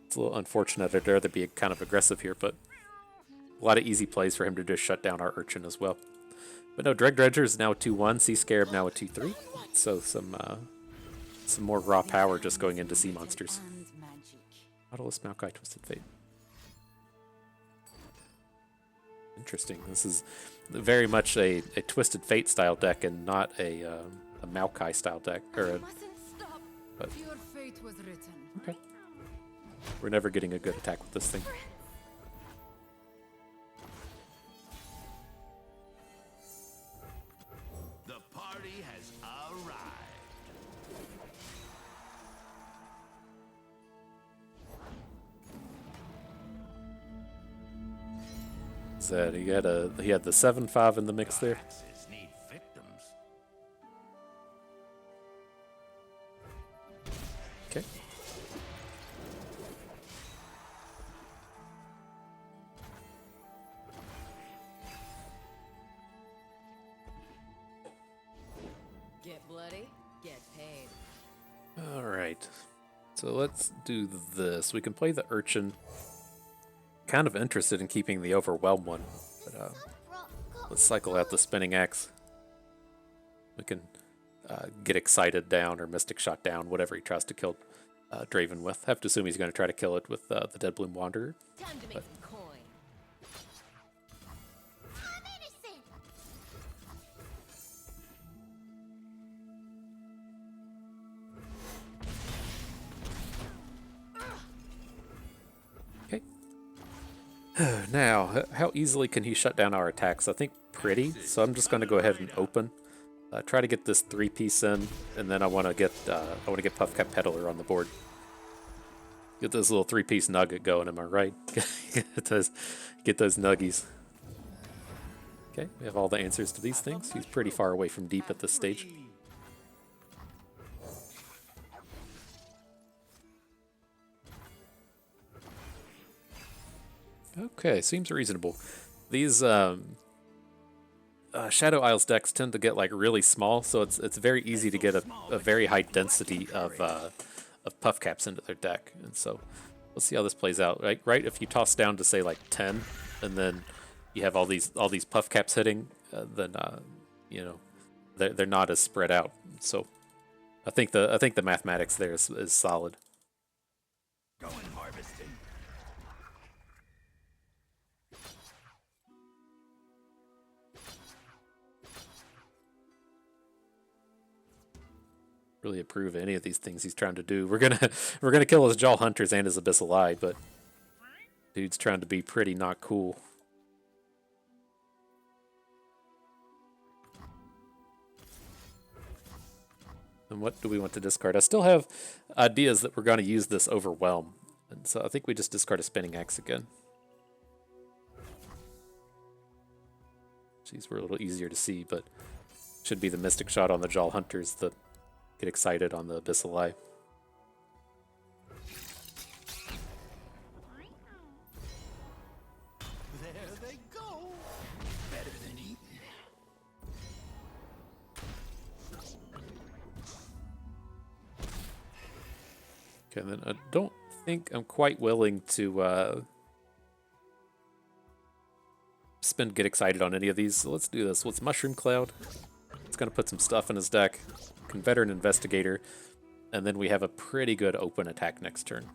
Speaker 1: It's a little unfortunate. I'd rather be kind of aggressive here, but a lot of easy plays for him to just shut down our Urchin as well. But no, Dreg Dredger is now a 2/1. Sea Scarab now a 2/3. So some more raw power just going into Sea Monsters. Nautilus, Maokai, Twisted Fate. Interesting. This is very much a Twisted Fate style deck and not a Maokai style deck. But
Speaker 4: Your fate was written.
Speaker 1: okay, we're never getting a good attack with this thing.
Speaker 2: The party has arrived.
Speaker 1: Is that he had the 7/5 in the mix there?
Speaker 2: Axes need victims.
Speaker 1: Okay.
Speaker 4: Get bloody, get paid.
Speaker 1: All right. So let's do this. We can play the Urchin. Kind of interested in keeping the Overwhelm one, but let's cycle out the Spinning Axe. We can get Excited down or Mystic Shot down, whatever he tries to kill Draven with. Have to assume he's going to try to kill it with the Deadbloom Wanderer.
Speaker 5: Time to make some coin. I'm innocent.
Speaker 1: Okay. Now, how easily can he shut down our attacks? I think pretty, so I'm just going to go ahead and open. Try to get this 3-piece in, and then I want to get Puffcap Peddler on the board. Get this little 3-piece nugget going, am I right? Get those nuggies. Okay, we have all the answers to these things. He's pretty far away from deep at this stage. Okay, seems reasonable. These Shadow Isles decks tend to get like really small, so it's very easy to get a very high density of puffcaps into their deck, and so let's see how this plays out. Right, if you toss down to say like 10, and then you have all these puffcaps hitting, then you know they're not as spread out. So I think the mathematics there is solid.
Speaker 2: Going harvesting.
Speaker 1: Really approve of any of these things he's trying to do. We're gonna kill his Jaw Hunters and his Abyssal Eye, but dude's trying to be pretty not cool. And what do we want to discard? I still have ideas that we're going to use this Overwhelm, and so I think we just discard a Spinning Axe again. These were a little easier to see, but should be the Mystic Shot on the Jaw Hunters that get excited on the Abyssal Eye.
Speaker 2: There they go. Better than eating.
Speaker 1: Okay, then I don't think I'm quite willing to get excited on any of these. So let's do this. Let's Mushroom Cloud. It's going to put some stuff in his deck. Veteran Investigator. And then we have a pretty good open attack next turn.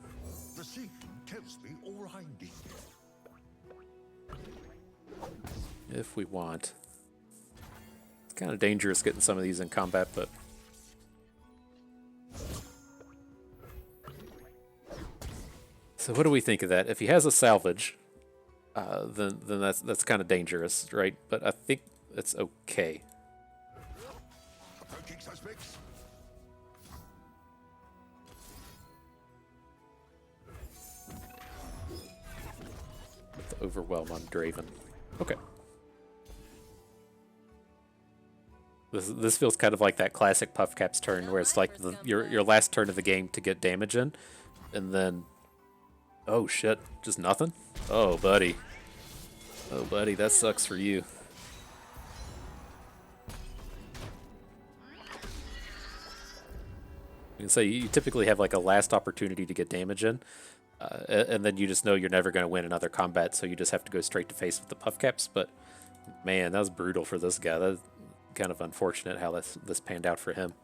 Speaker 3: The scene tells me all I need.
Speaker 1: If we want. It's kind of dangerous getting some of these in combat, but... So what do we think of that? If he has a salvage, then that's kind of dangerous, right? But I think it's okay.
Speaker 3: Approaching suspects.
Speaker 1: With the Overwhelm on Draven. Okay. This feels kind of like that classic Puffcaps turn where it's like your last turn of the game to get damage in, and then oh shit, just nothing? Oh buddy. Oh buddy, that sucks for you. You can say you typically have like a last opportunity to get damage in, and then you just know you're never going to win another combat, so you just have to go straight to face with the Puffcaps. But man, that was brutal for this guy. That's kind of unfortunate how this panned out for him.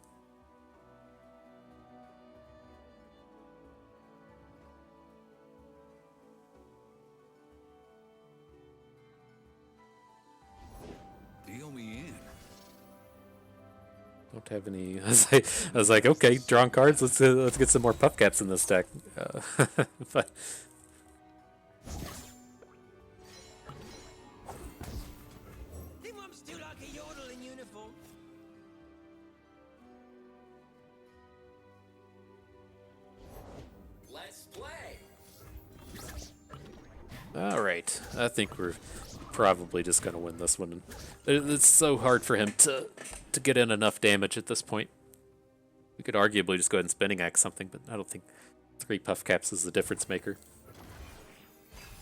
Speaker 2: Deal me in.
Speaker 1: Don't have any. I was like, okay, drawing cards. Let's get some more Puffcaps in this deck. But
Speaker 7: Think I'm still like a yodel in uniform.
Speaker 8: Let's play.
Speaker 1: all right, I think we're probably just gonna win this one. It's so hard for him to get in enough damage at this point. We could arguably just go ahead and Spinning Axe something, but I don't think 3 Puffcaps is the difference maker.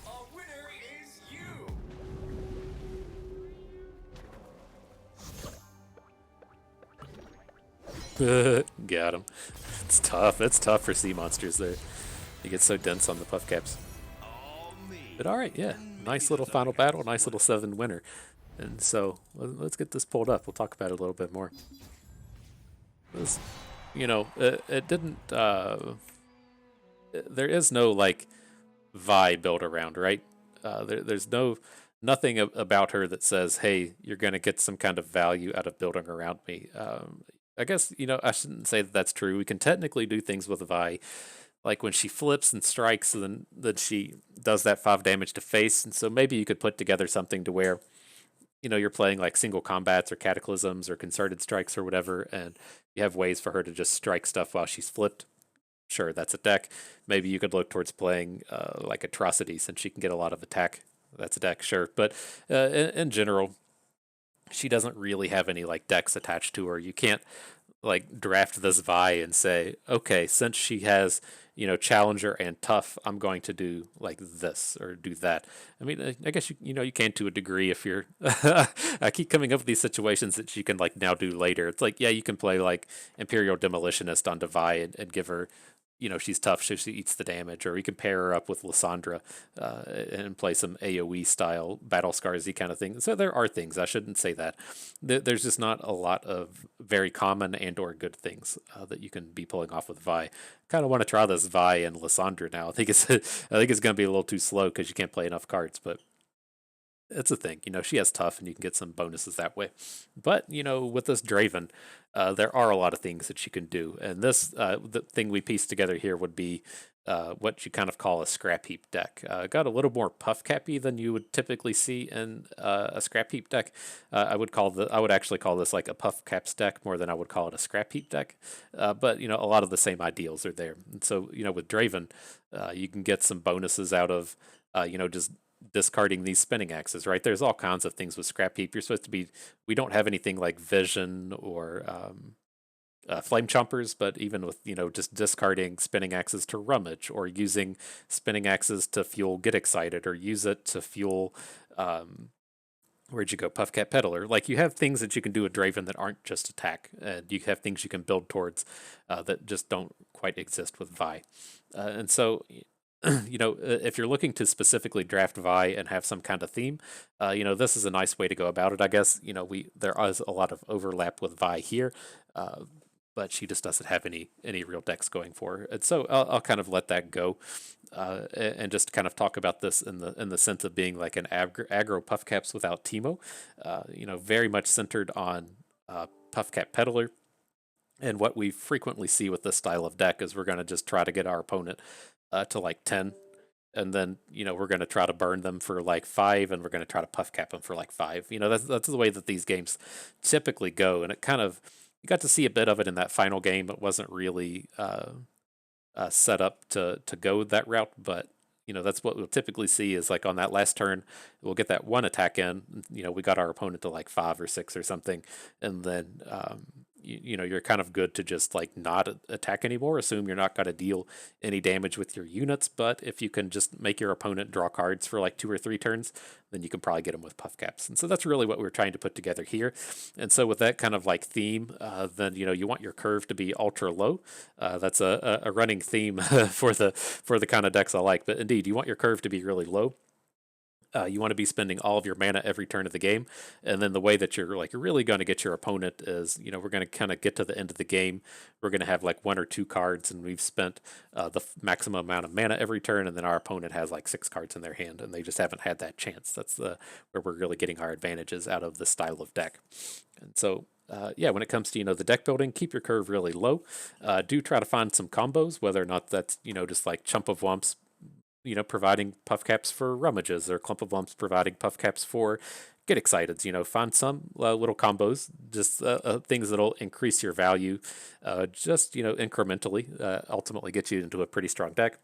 Speaker 8: A winner is you.
Speaker 1: Got him. It's tough. It's tough for sea monsters there. They get so dense on the Puffcaps.
Speaker 2: All me.
Speaker 1: But all right, yeah, nice little final battle, nice little 7 winner. And so let's get this pulled up. We'll talk about it a little bit more. This, you know, it didn't. There is no like Vi built around, right? There's nothing about her that says, "Hey, you're gonna get some kind of value out of building around me." I guess I shouldn't say that that's true. We can technically do things with Vi, like when she flips and strikes, and then she does that 5 damage to face, and so maybe you could put together something to where you're playing like single combats or cataclysms or concerted strikes or whatever, and you have ways for her to just strike stuff while she's flipped. Sure, that's a deck. Maybe you could look towards playing like Atrocity since she can get a lot of attack. That's a deck, sure. But in general, she doesn't really have any like decks attached to her. You can't like draft this Vi and say, okay, since she has Challenger and Tough, I'm going to do like this or do that. I mean, I guess you can to a degree if you're. I keep coming up with these situations that you can like now do later. It's like, yeah, you can play like Imperial Demolitionist on Vi and give her she's tough, so she eats the damage, or you can pair her up with Lysandra and play some AoE style battle scarsy kind of thing. So there are things, I shouldn't say that. There's just not a lot of very common and or good things that you can be pulling off with Vi. Kind of want to try this Vi and Lysandra now. I think it's going to be a little too slow because you can't play enough cards, but it's a thing. She has tough and you can get some bonuses that way. But, with this Draven, there are a lot of things that you can do. And this, the thing we pieced together here would be what you kind of call a Scrapheap deck. Got a little more puff cappy than you would typically see in a Scrapheap deck. I would actually call this like a puff caps deck more than I would call it a Scrapheap deck. But a lot of the same ideals are there. And so with Draven, you can get some bonuses out of just discarding these spinning axes, right? There's all kinds of things with Scrapheap. You're supposed to be. We don't have anything like Vision or Flame Chompers, but even with just discarding spinning axes to rummage, or using spinning axes to fuel Get Excited, or use it to fuel. Where'd you go? Puffcat Peddler. Like, you have things that you can do with Draven that aren't just attack, and you have things you can build towards that just don't quite exist with Vi. And so if you're looking to specifically draft Vi and have some kind of theme, this is a nice way to go about it. I guess there is a lot of overlap with Vi here, but she just doesn't have any real decks going for her, and so I'll kind of let that go, and just kind of talk about this in the sense of being like an aggro puffcaps without Teemo, very much centered on Puffcat Peddler. And what we frequently see with this style of deck is we're going to just try to get our opponent to like 10, and then we're going to try to burn them for like 5, and we're going to try to puff cap them for like 5. That's the way that these games typically go, and it kind of, you got to see a bit of it in that final game. It wasn't really set up to go that route, but that's what we'll typically see is like on that last turn, we'll get that one attack in. We got our opponent to like 5 or 6 or something, and then you're kind of good to just like not attack anymore. Assume you're not going to deal any damage with your units, but if you can just make your opponent draw cards for like 2 or 3 turns, then you can probably get them with puff caps. And so that's really what we're trying to put together here. And so with that kind of like theme, then you want your curve to be ultra low. That's a running theme for the kind of decks I like. But indeed, you want your curve to be really low. You want to be spending all of your mana every turn of the game, and then the way that you're really going to get your opponent is, we're going to kind of get to the end of the game. We're going to have like 1 or 2 cards, and we've spent the maximum amount of mana every turn, and then our opponent has like 6 cards in their hand, and they just haven't had that chance. That's where we're really getting our advantages out of this style of deck. And so when it comes to the deck building, keep your curve really low. Do try to find some combos, whether or not that's just like Chump of Wumps, providing puff caps for rummages, or Clump of Lumps providing puff caps for Get Exciteds. Find some little combos, just things that'll increase your value, just incrementally, ultimately get you into a pretty strong deck.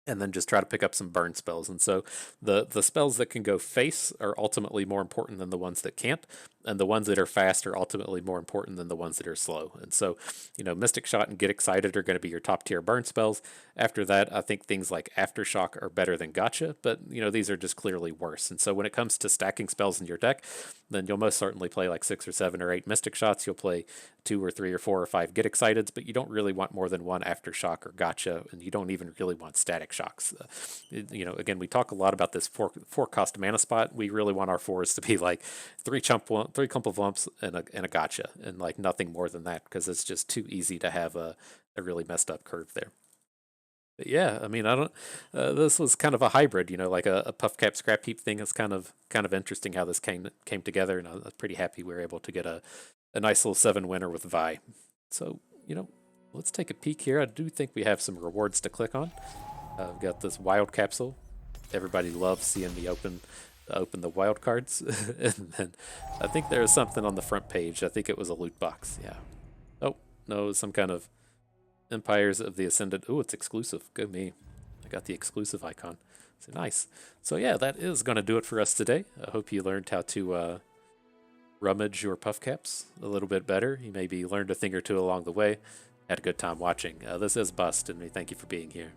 Speaker 1: And then just try to pick up some burn spells. And so the spells that can go face are ultimately more important than the ones that can't. And the ones that are fast are ultimately more important than the ones that are slow. And so, Mystic Shot and Get Excited are going to be your top tier burn spells. After that, I think things like Aftershock are better than Gotcha, but, these are just clearly worse. And so when it comes to stacking spells in your deck, then you'll most certainly play like 6 or 7 or 8 Mystic Shots. You'll play 2 or 3 or 4 or 5 Get Exciteds, but you don't really want more than 1 Aftershock or Gotcha, and you don't even really want Static Shocks. Again, we talk a lot about this 4 cost mana spot. We really want our 4s to be like 3 Clump of Lumps and a Gotcha, and like nothing more than that, because it's just too easy to have a really messed up curve there. But yeah, I mean, I don't. This was kind of a hybrid, like a puff cap Scrapheap thing. It's kind of interesting how this came together, and I was pretty happy we were able to get a nice little 7 winner with Vi. So let's take a peek here. I do think we have some rewards to click on. I've got this wild capsule. Everybody loves seeing me open the wild cards, and then I think there was something on the front page. I think it was a loot box. Yeah. Oh no, it was some kind of Empires of the Ascendant. Oh, it's exclusive. Go me. I got the exclusive icon. So nice. So yeah, that is going to do it for us today. I hope you learned how to rummage your puff caps a little bit better. You maybe learned a thing or two along the way. Had a good time watching. This is Bust, and we thank you for being here.